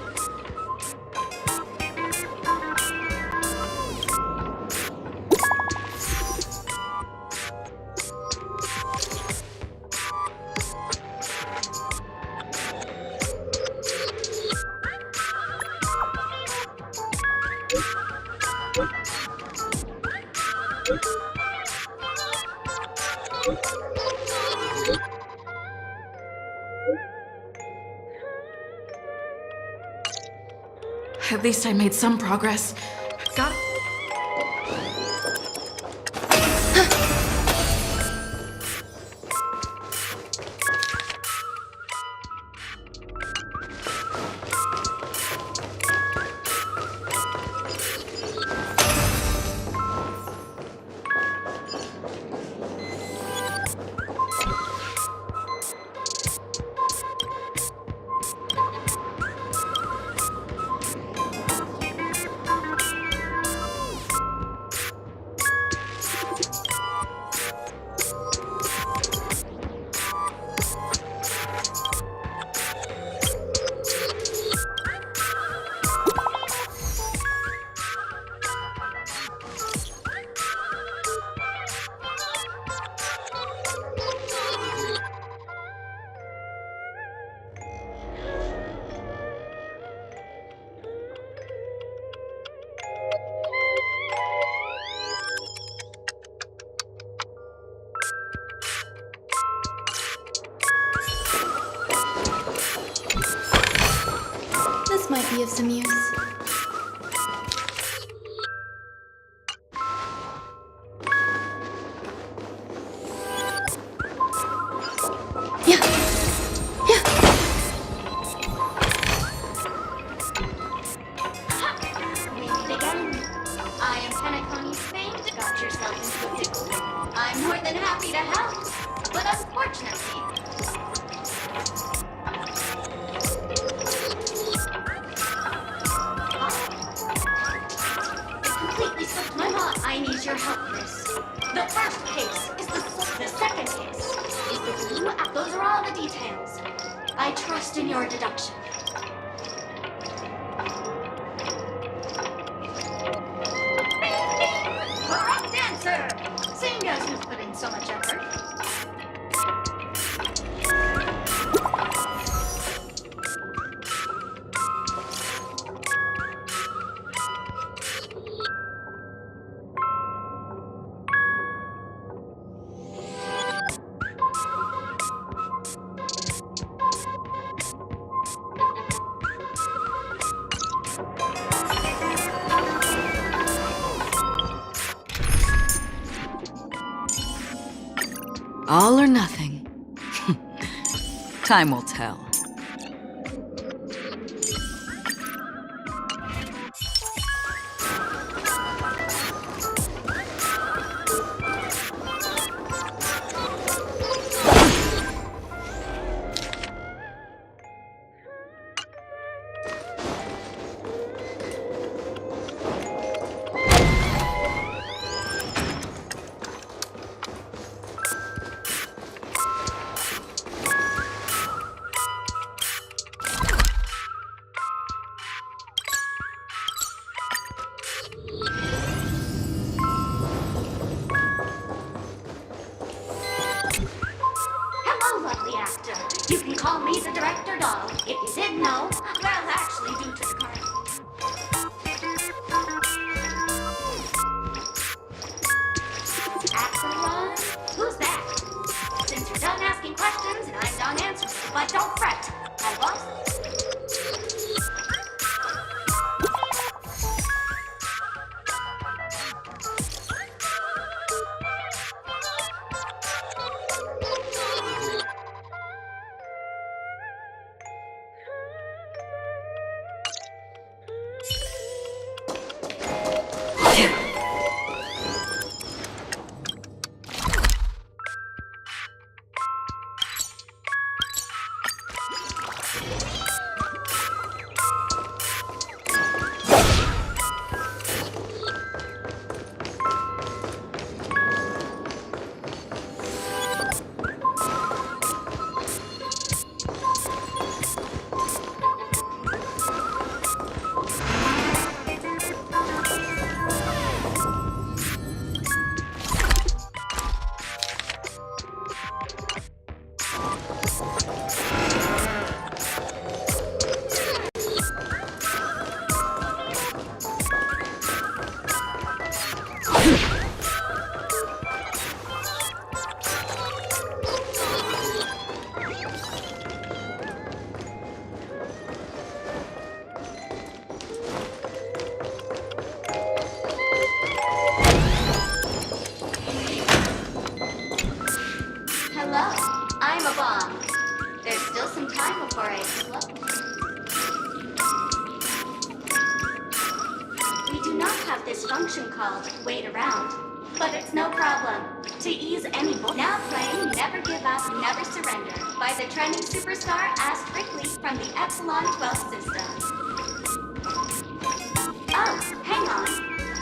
At least I made some progress. Got This might be of some use. We meet again. I am Penacony's famed. Got yourself into a pickle. I'm more than happy to help, but unfortunately, it completely slipped my mind. I need your help, Chris. The first case is the second case is the clue. Those are all the details. I trust in your deduction. Correct answer! Seeing as you've put in so much effort. All or nothing. Time will tell. did know. Well, actually, due to the card. Aquilon? Who's that? Since you're done asking questions and I'm done answering, but don't fret. My boss. Wait around. But it's no problem. To ease any now playing Never Give Up, Never Surrender by the trending superstar Astrictly from the Epsilon 12 system. Oh, hang on.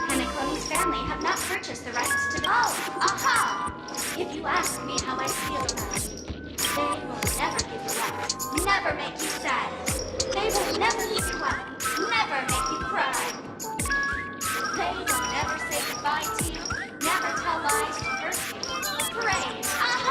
Penacony's family have not purchased the rights to aha! If you ask me how I feel about it, they will never give you up, never make you sad. They will never leave you out, never make you cry. They will never say goodbye to you, never tell lies to hurt you. Praise, aha!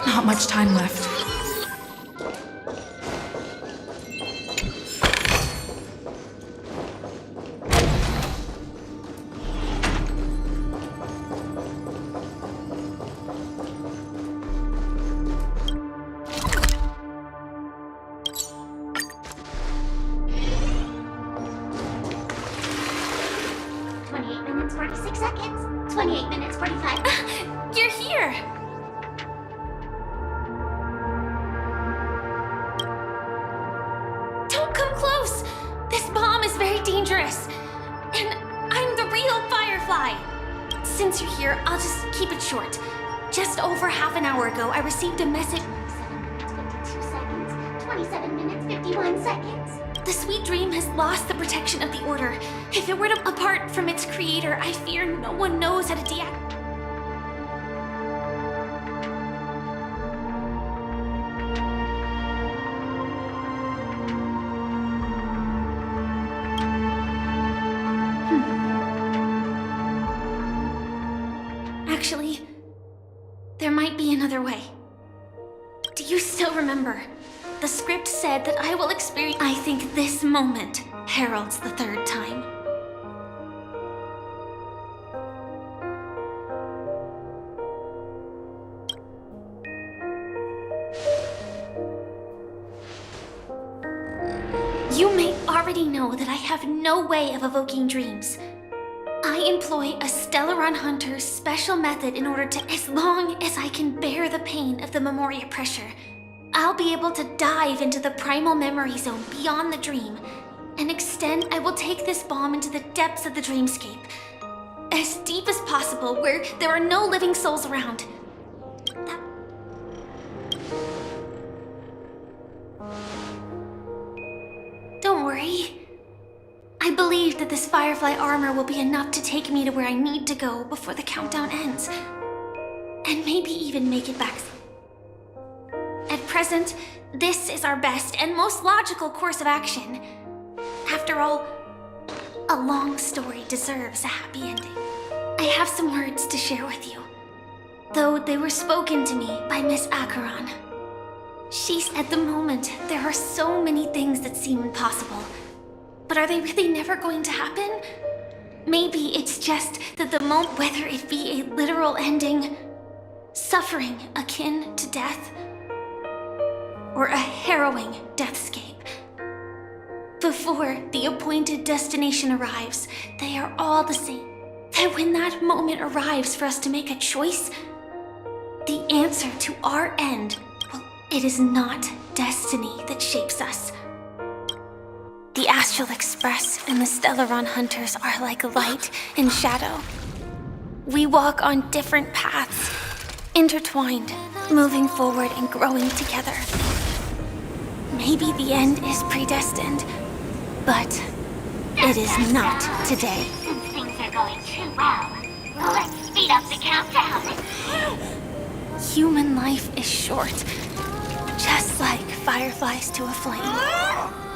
Not much time left. Since you're here, I'll just keep it short. Just over half an hour ago, I received a message. 7 minutes, 22 seconds, 27 minutes, 51 seconds. The sweet dream has lost the protection of the Order. If it were to apart from its creator, I fear no one knows how to deactivate. Actually, there might be another way. Do you still remember? The script said that I will experience. I think this moment heralds the third time. already know that I have no way of evoking dreams. I employ a Stellaron Hunter's special method in order to, as long as I can bear the pain of the Memoria pressure, I'll be able to dive into the primal memory zone beyond the dream, and I will take this bomb into the depths of the dreamscape, as deep as possible, where there are no living souls around. Don't worry. I believe that this Firefly armor will be enough to take me to where I need to go before the countdown ends. And maybe even make it back. At present, this is our best and most logical course of action. After all, a long story deserves a happy ending. I have some words to share with you, though they were spoken to me by Miss Acheron. At the moment, there are so many things that seem impossible. But are they really never going to happen? Maybe it's just that the moment, whether it be a literal ending, suffering akin to death, or a harrowing deathscape, before the appointed destination arrives, they are all the same. That when that moment arrives for us to make a choice, the answer to our end, well, it is not destiny that shapes us. The Astral Express and the Stellaron Hunters are like light and shadow. We walk on different paths, intertwined, moving forward and growing together. Maybe the end is predestined, but it is not today. Since things are going too well, let's speed up the countdown. Human life is short, just like fireflies to a flame.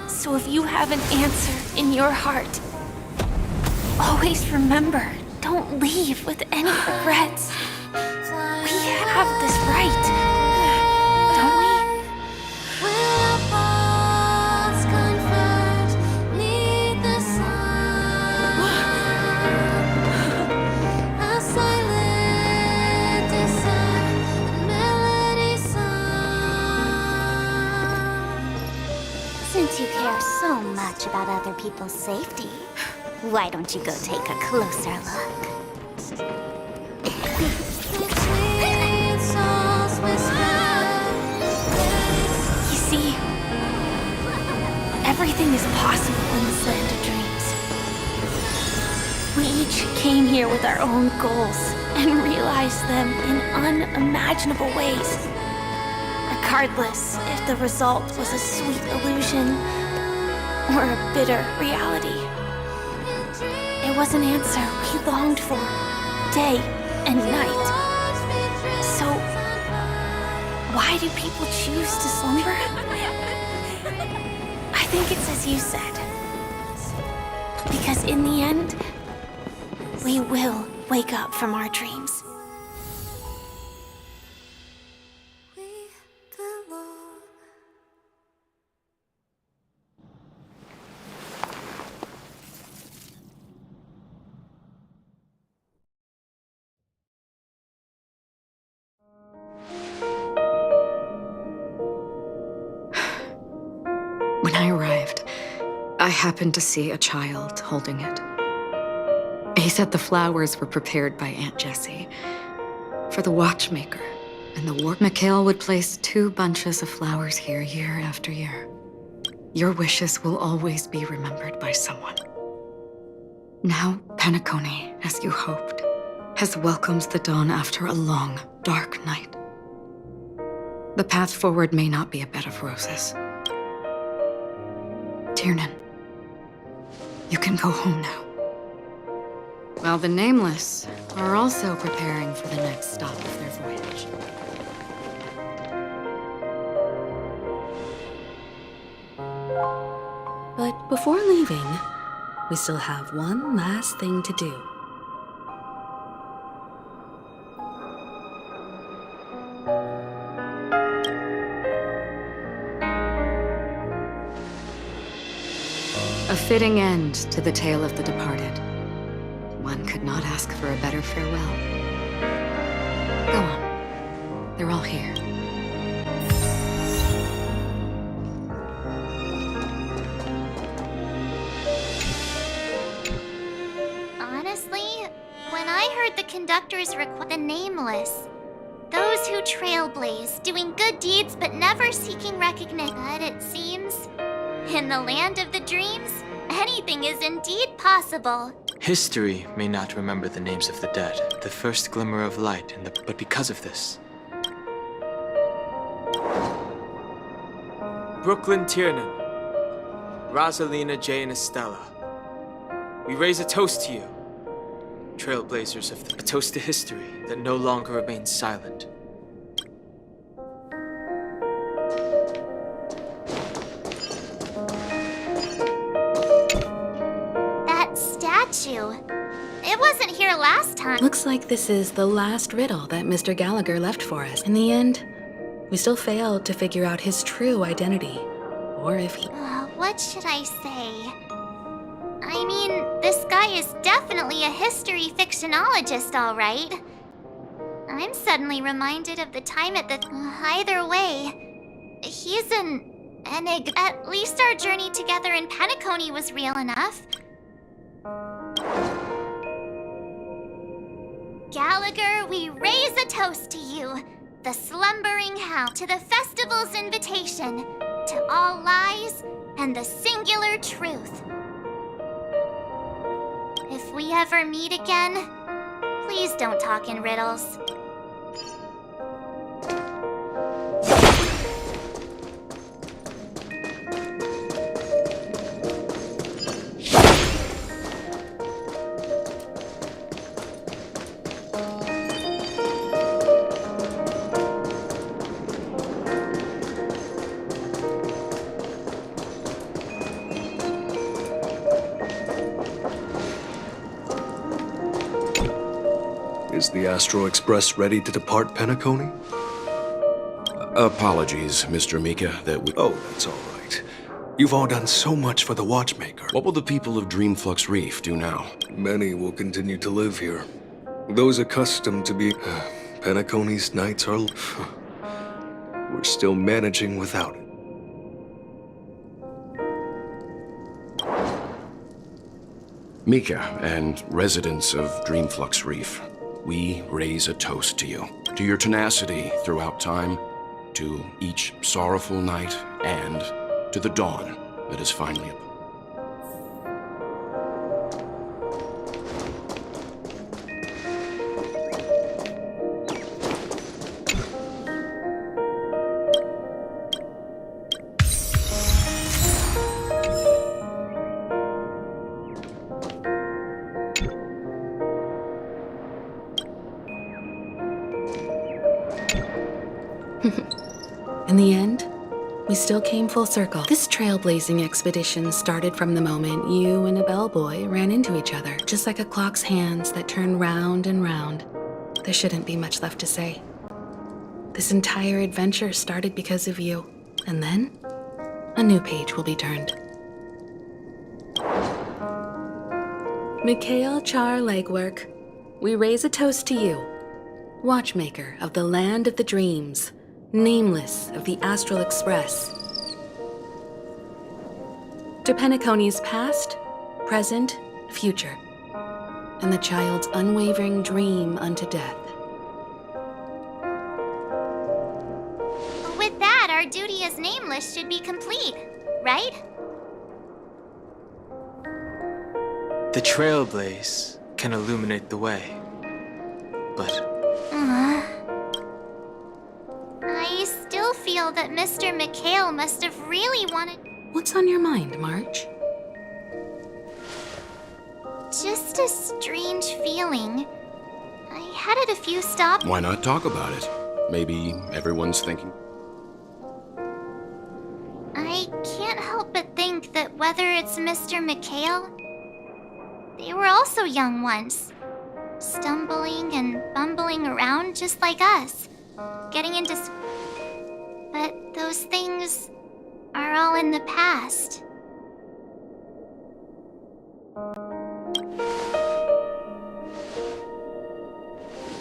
So if you have an answer in your heart, always remember, don't leave with any regrets. We have this right, don't we? Since you care so much about other people's safety, why don't you go take a closer look? You see, everything is possible in this land of dreams. We each came here with our own goals and realized them in unimaginable ways. Regardless if the result was a sweet illusion or a bitter reality. It was an answer we longed for, day and night. So, why do people choose to slumber? I think it's as you said. Because in the end, we will wake up from our dreams. When I arrived, I happened to see a child holding it. He said the flowers were prepared by Aunt Jessie for the watchmaker, and the Mikhail would place 2 bunches of flowers here year after year. Your wishes will always be remembered by someone. Now, Penacony, as you hoped, has welcomed the dawn after a long, dark night. The path forward may not be a bed of roses. Tiernan, you can go home now. While the Nameless are also preparing for the next stop of their voyage. But before leaving, we still have one last thing to do. A fitting end to the tale of the departed. One could not ask for a better farewell. Go on. They're all here. conductors require the nameless. Those who trailblaze, doing good deeds but never seeking recognition. But it seems, in the land of the dreams, anything is indeed possible. History may not remember the names of the dead, the first glimmer of light, but because of this. Brooklyn Tiernan, Rosalina Jane Estella. We raise a toast to you, trailblazers of a toast to history that no longer remains silent. That statue. It wasn't here last time. Looks like this is the last riddle that Mr. Gallagher left for us. In the end, we still failed to figure out his true identity, or if he... What should I say? I mean, this guy is definitely a history fictionologist, all right. I'm suddenly reminded of the time at the... Either way, he's an enigma. At least our journey together in Penacony was real enough. Gallagher, we raise a toast to you, the slumbering hound, to the festival's invitation, to all lies and the singular truth. If we ever meet again, please don't talk in riddles. Is the Astro Express ready to depart Penacony? Apologies, Mr. Mika, that we... Oh, that's all right. You've all done so much for the Watchmaker. What will the people of Dreamflux Reef do now? Many will continue to live here. Those accustomed to be... Penacony's nights are... We're still managing without it. Mika and residents of Dreamflux Reef, we raise a toast to you, to your tenacity throughout time, to each sorrowful night, and to the dawn that is finally upon. In the end, we still came full circle. This trailblazing expedition started from the moment you and a bellboy ran into each other, just like a clock's hands that turn round and round. There shouldn't be much left to say. This entire adventure started because of you, and then a new page will be turned. Mikhail Char Legwork, we raise a toast to you, watchmaker of the land of the dreams, nameless of the Astral Express. To Penacony's past, present, future, and the child's unwavering dream unto death. With that, our duty as nameless should be complete, right? The trailblaze can illuminate the way, but... I still feel that Mr. Mikhail must have really wanted... What's on your mind, March? Just a strange feeling. I had it a few stops. Why not talk about it? Maybe everyone's thinking. I can't help but think that whether it's Mr. Mikhail, they were also young once, stumbling and bumbling around just like us, getting into... But those things are all in the past.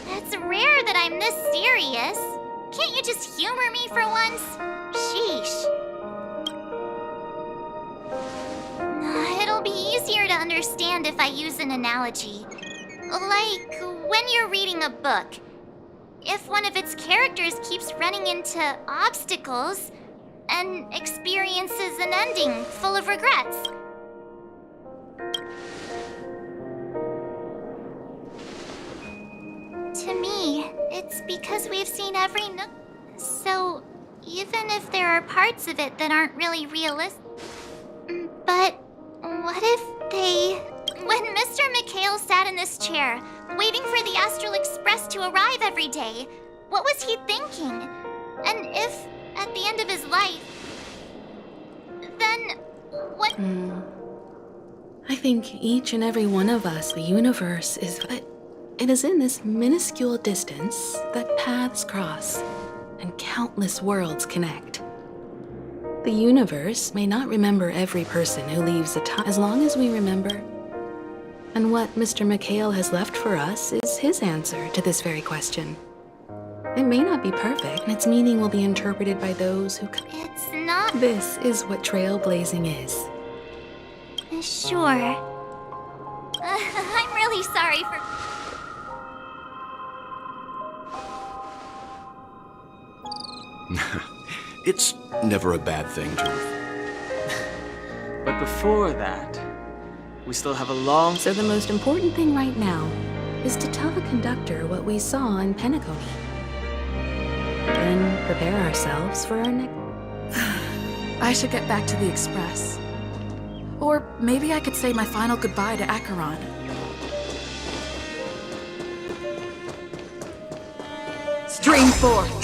It's rare that I'm this serious. Can't you just humor me for once? Sheesh. It'll be easier to understand if I use an analogy. Like when you're reading a book. If one of its characters keeps running into obstacles and experiences an ending full of regrets. To me, it's because we've seen every nook. So, even if there are parts of it that aren't really realistic. But what if they... When Mr. McHale sat in this chair, waiting for the Astral Express to arrive every day, what was he thinking? And if, at the end of his life, then what... I think each and every one of us, the universe, is... But it is in this minuscule distance that paths cross and countless worlds connect. The universe may not remember every person who leaves a time, as long as we remember. And what Mr. McHale has left for us is his answer to this very question. It may not be perfect, and its meaning will be interpreted by those who... It's not... This is what trailblazing is. Sure. I'm really sorry for... It's never a bad thing to... But before that, we still have a long... So the most important thing right now is to tell the conductor what we saw in Penacony. Then prepare ourselves for our next... I should get back to the Express. Or maybe I could say my final goodbye to Acheron. Stream forth!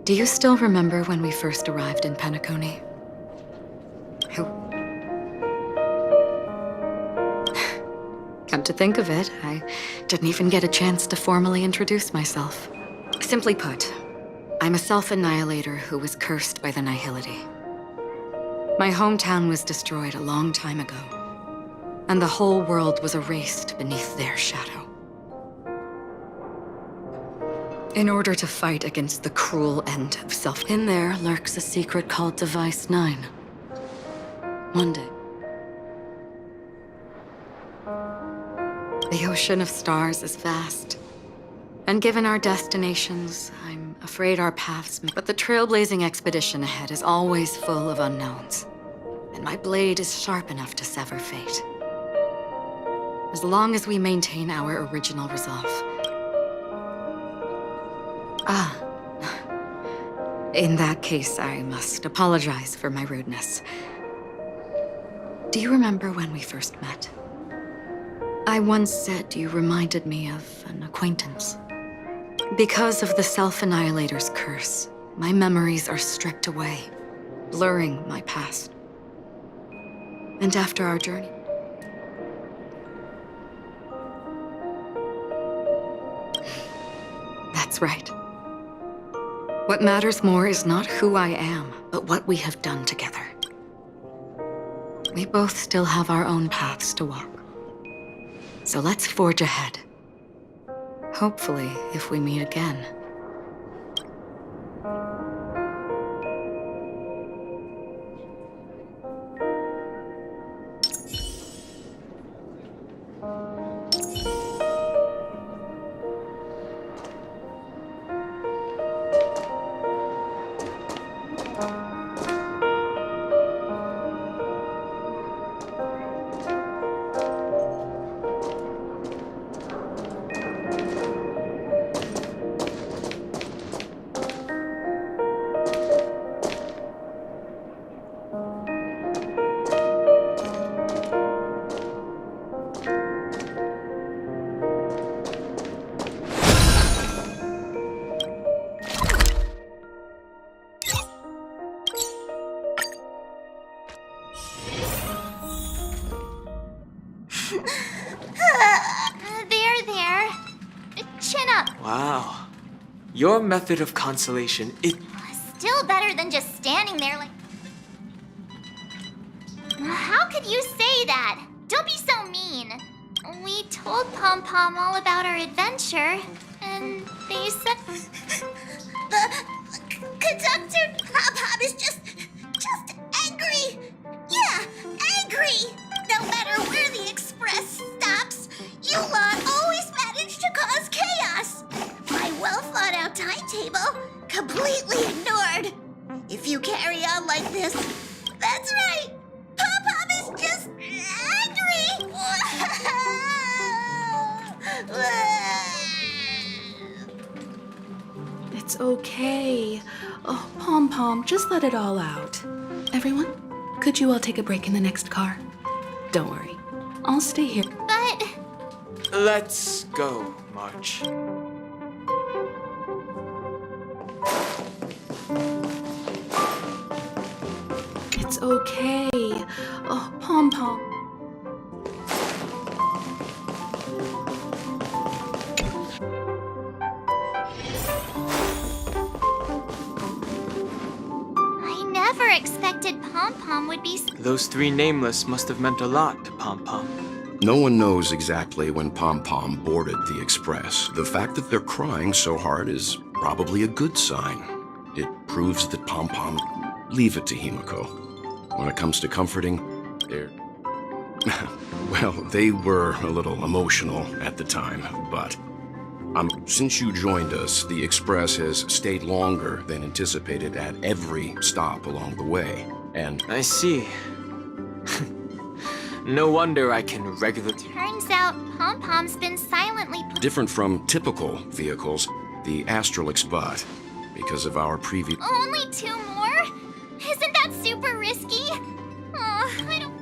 Do you still remember when we first arrived in Penacony? Come to think of it, I didn't even get a chance to formally introduce myself. Simply put, I'm a self-annihilator who was cursed by the Nihility. My hometown was destroyed a long time ago, and the whole world was erased beneath their shadow. In order to fight against the cruel end of self, in there lurks a secret called Device 9. One day, the ocean of stars is vast, and given our destinations, I'm afraid our paths but the trailblazing expedition ahead is always full of unknowns, and my blade is sharp enough to sever fate. As long as we maintain our original resolve. In that case, I must apologize for my rudeness. Do you remember when we first met? I once said you reminded me of an acquaintance. Because of the Self-Annihilator's curse, my memories are stripped away, blurring my past. And after our journey, that's right. What matters more is not who I am, but what we have done together. We both still have our own paths to walk. So let's forge ahead. Hopefully, if we meet again. There. Chin up. Wow. Your method of consolation, Still better than just standing there like... How could you say that? Don't be so mean. We told Pom Pom all about our adventure, and they said... The conductor, Pom Pom, is just angry. Yeah, angry. No matter where the express stops, you lot always manage to cause chaos. My well-thought-out timetable completely ignored. If you carry on like this, that's right. Pom Pom is just angry. It's okay. Oh, Pom Pom, just let it all out. Everyone, could you all take a break in the next car? Don't worry. I'll stay here. But... let's go, March. It's okay. Oh, Pom Pom. I never expected Pom Pom would be... Those three nameless must have meant a lot to Pom Pom. No one knows exactly when Pom Pom boarded the express. The fact that they're crying so hard is probably a good sign. It proves that Pom Pom... Leave it to Himiko. When it comes to comforting, they're... well, they were a little emotional at the time, but... since you joined us, the express has stayed longer than anticipated at every stop along the way, and... I see. No wonder I can regularly... Turns out Pom Pom's been silently... Different from typical vehicles, the Astrolix Butt, because of our previous... Only 2 more? Isn't that super risky? Oh, I don't...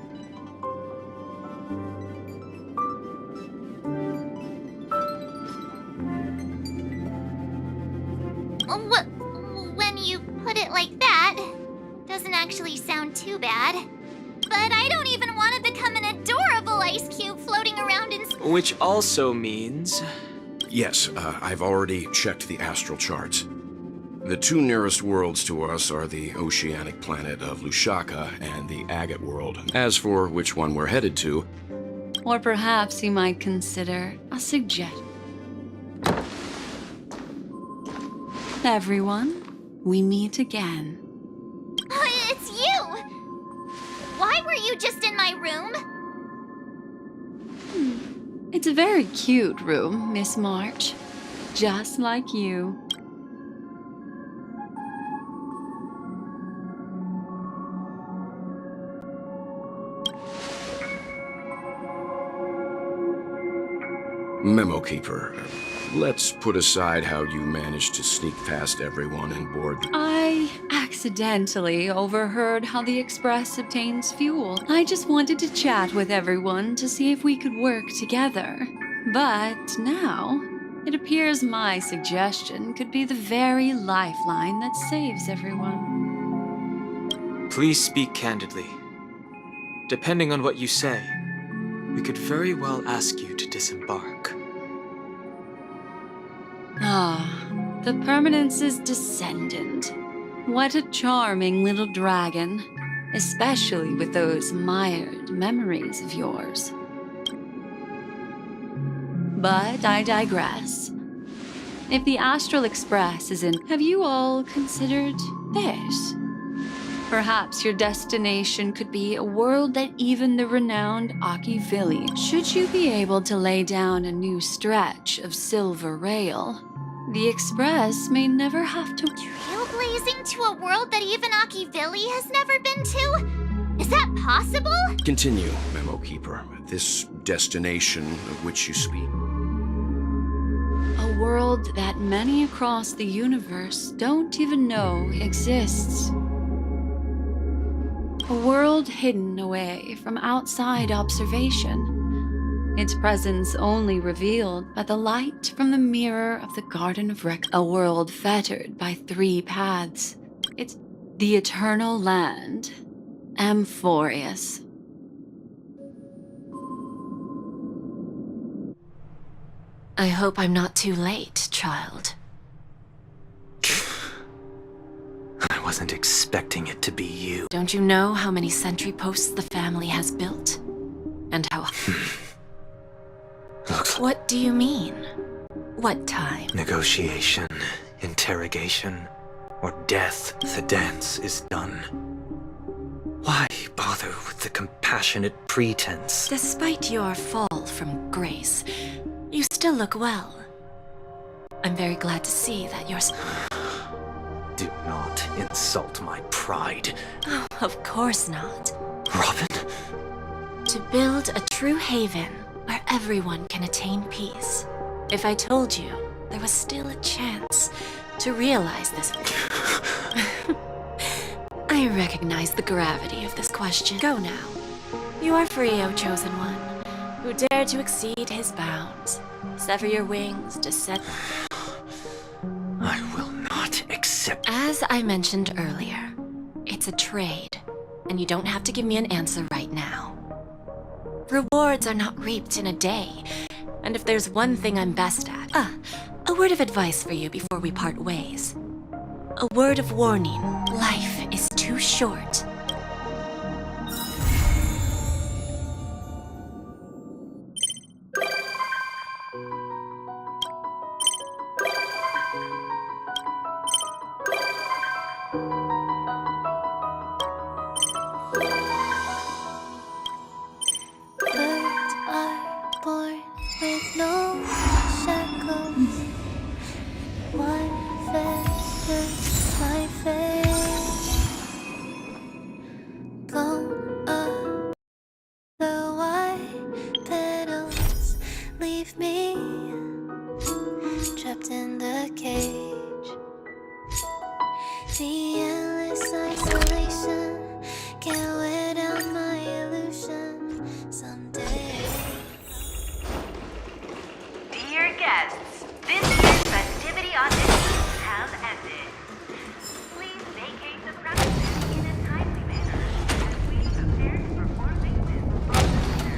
When you put it like that, doesn't actually sound too bad. But I don't even want to become an adorable ice cube floating around in... Which also means... Yes, I've already checked the astral charts. The 2 nearest worlds to us are the oceanic planet of Lushaka and the agate world. As for which one we're headed to... Or perhaps you might consider a suggestion. Everyone, we meet again. It's you! Why were you just in my room? It's a very cute room, Miss March. Just like you. Memo Keeper, let's put aside how you managed to sneak past everyone and board the... I accidentally overheard how the Express obtains fuel. I just wanted to chat with everyone to see if we could work together. But now, it appears my suggestion could be the very lifeline that saves everyone. Please speak candidly. Depending on what you say, we could very well ask you to disembark. Ah, the Permanence's descendant. What a charming little dragon, especially with those mired memories of yours. But I digress. If the Astral Express is in, have you all considered this? Perhaps your destination could be a world that even the renowned Akivili. Should you be able to lay down a new stretch of silver rail, the Express may never have to... Trailblazing to a world that even Akivili has never been to? Is that possible? Continue, Memo Keeper. This destination of which you speak. A world that many across the universe don't even know exists. A world hidden away from outside observation. Its presence only revealed by the light from the mirror of the Garden of Rec. A world fettered by 3 paths. It's the eternal land, Amphorius. I hope I'm not too late, child. I wasn't expecting it to be you. Don't you know how many sentry posts the family has built? And how... What do you mean? What time? Negotiation, interrogation, or death. The dance is done. Why bother with the compassionate pretense? Despite your fall from grace, you still look well. I'm very glad to see that you're... Do not insult my pride. Oh, of course not. Robin? To build a true haven where everyone can attain peace. If I told you there was still a chance to realize this... I recognize the gravity of this question. Go now. You are free, O Chosen One, who dared to exceed his bounds. Sever your wings to set... I will not accept... As I mentioned earlier, it's a trade, and you don't have to give me an answer right now. Rewards are not reaped in a day, and if there's one thing I'm best at... a word of advice for you before we part ways. A word of warning. Life is too short. Birds are born with no shackles. One feather, my face. Blown up the white petals, leave me trapped in the cage. The endless isolation can't wear down my illusion someday. Dear guests, this year's festivity auditions have ended. Please vacate the premises in a timely manner as we prepare to perform maintenance on the dinner.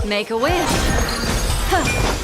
Make a wish. Huh.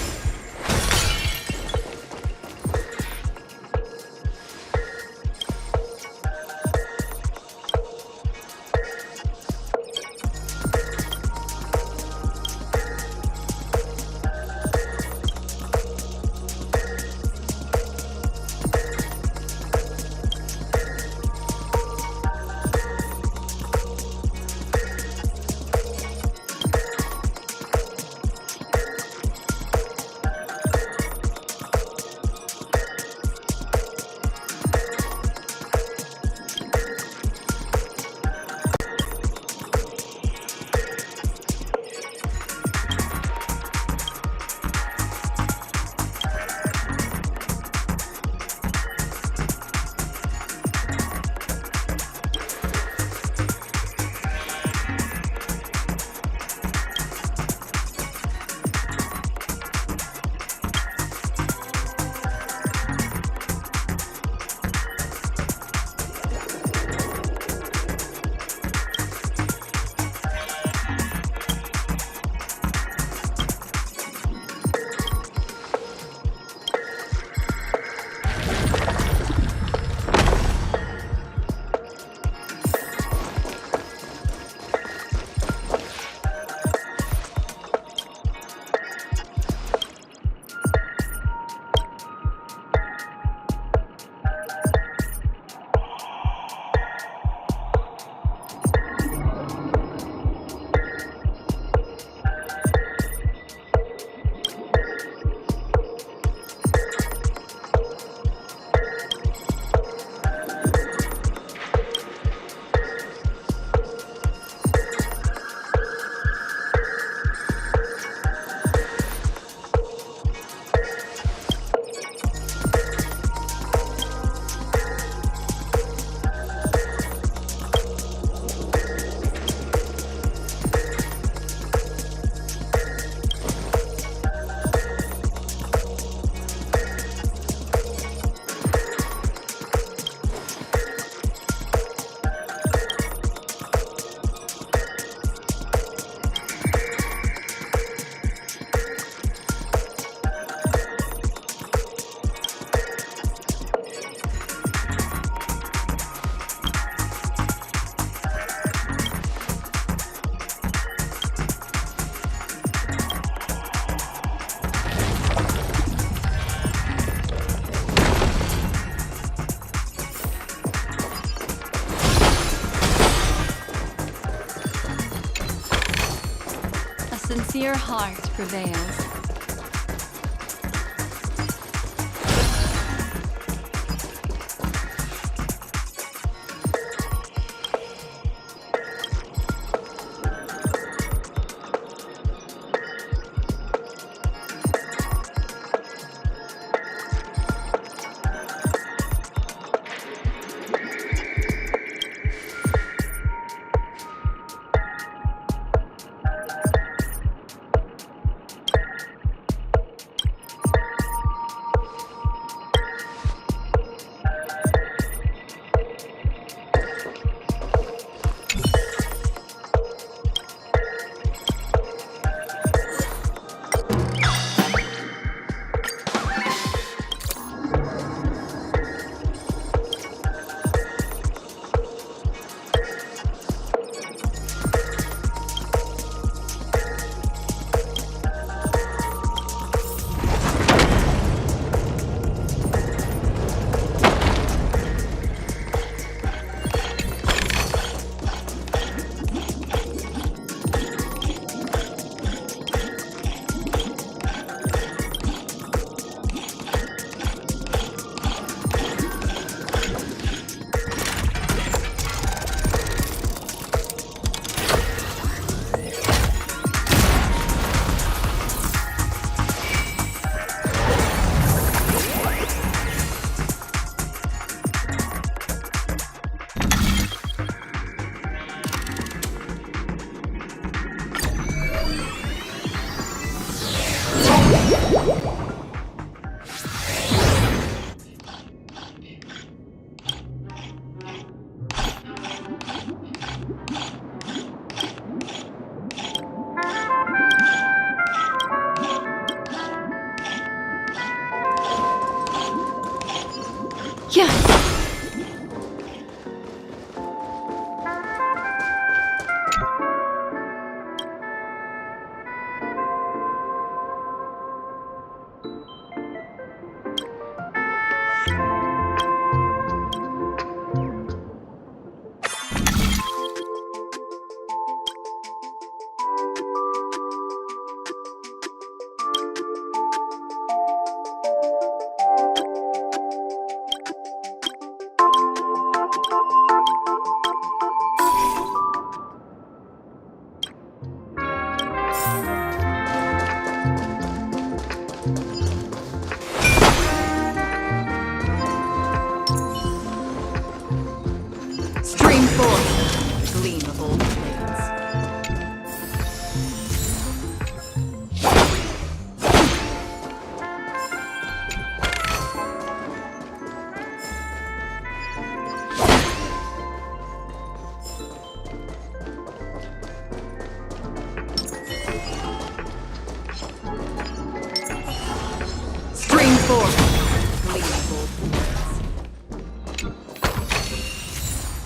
Sincere heart prevails.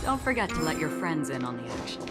Don't forget to let your friends in on the action.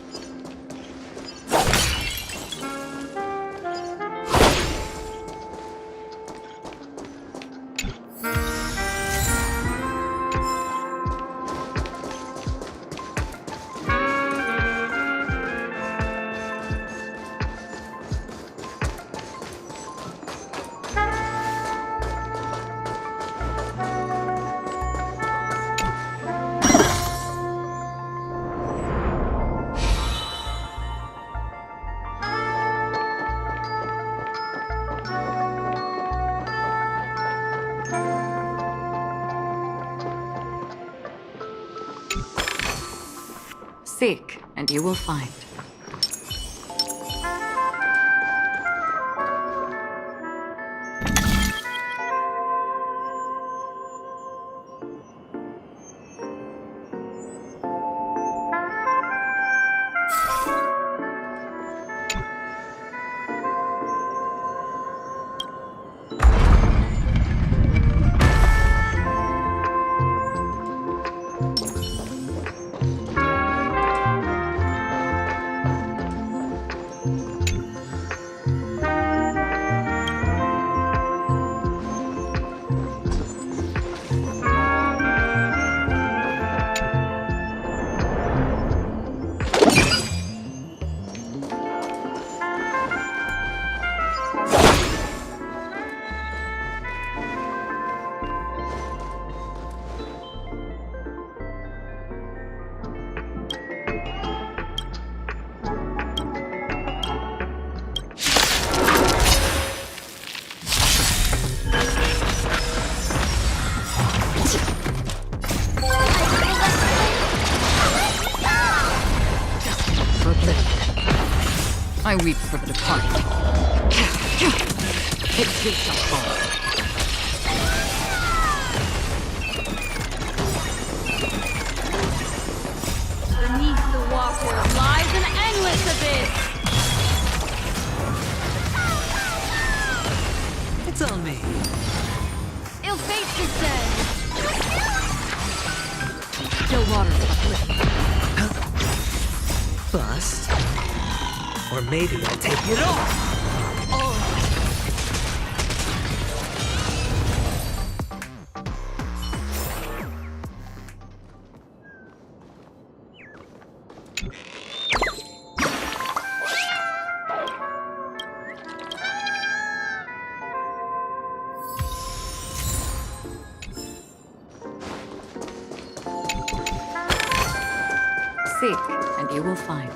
Seek, and you will find. I weep for the departed. It too shall fall. Beneath the water lies an endless abyss. It's on me. Ill fate descends. Still waters uplifting. Bust. Or maybe I'll take it off. Seek, and you will find.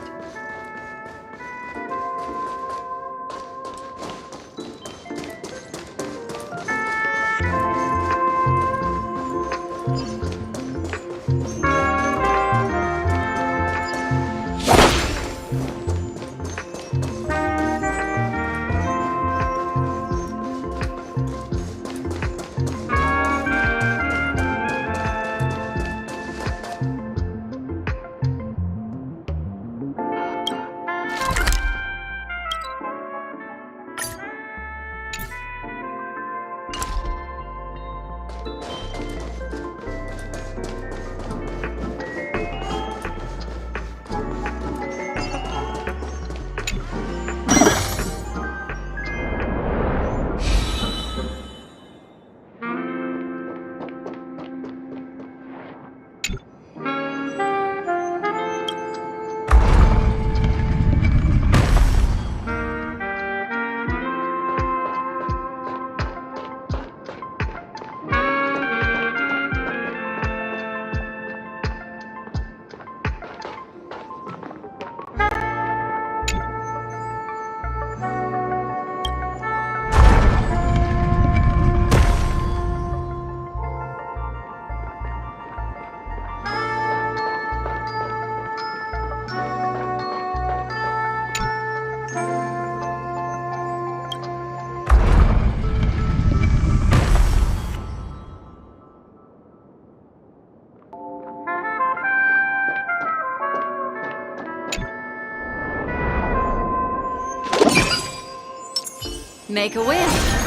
Make a wish.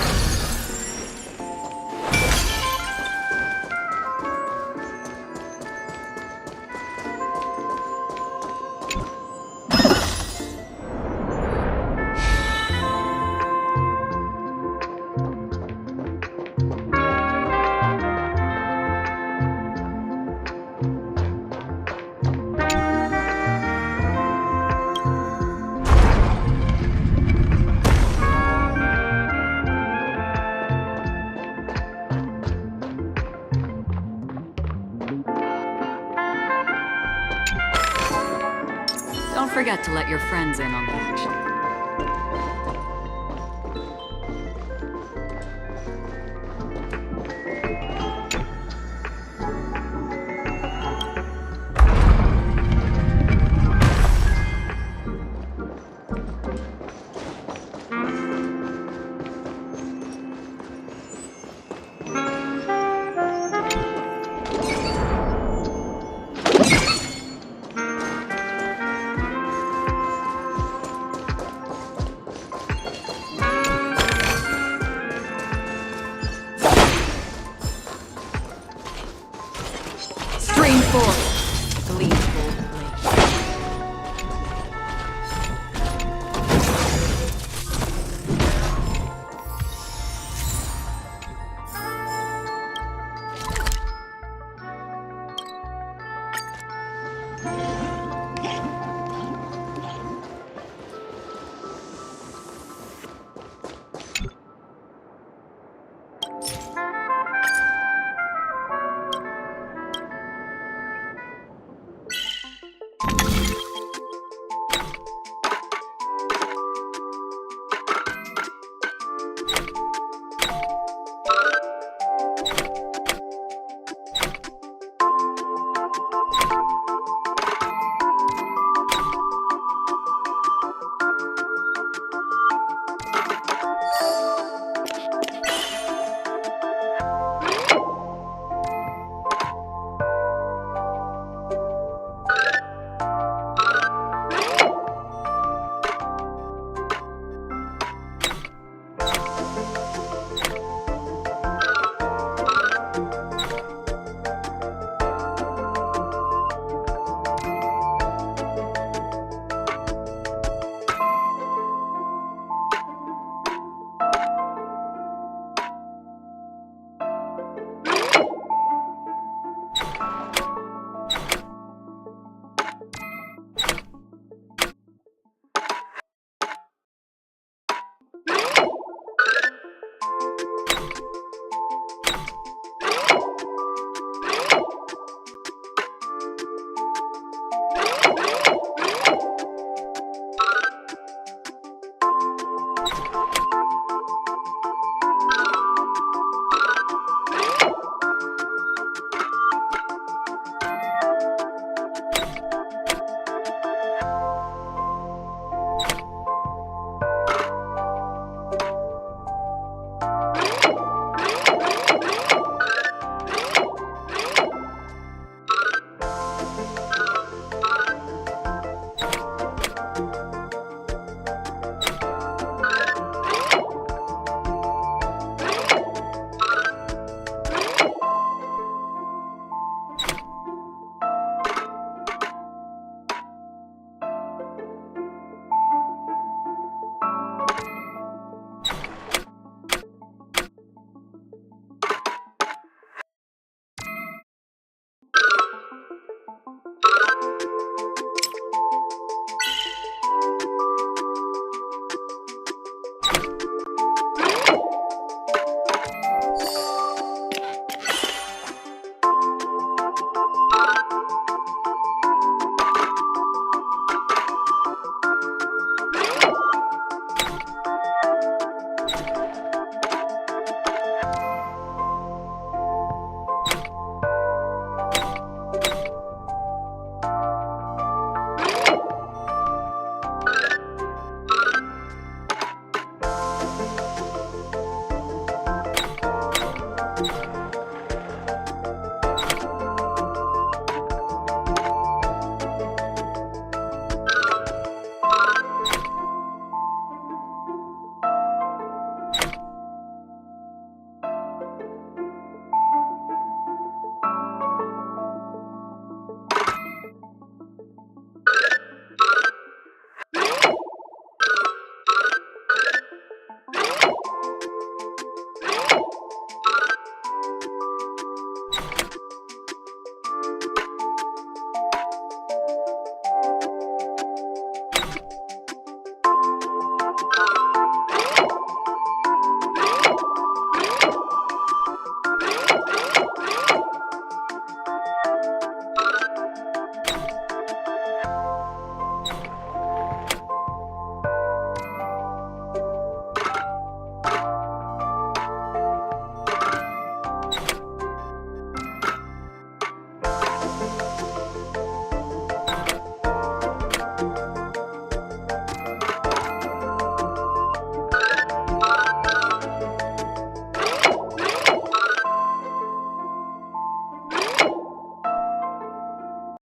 Don't forget to let your friends in on the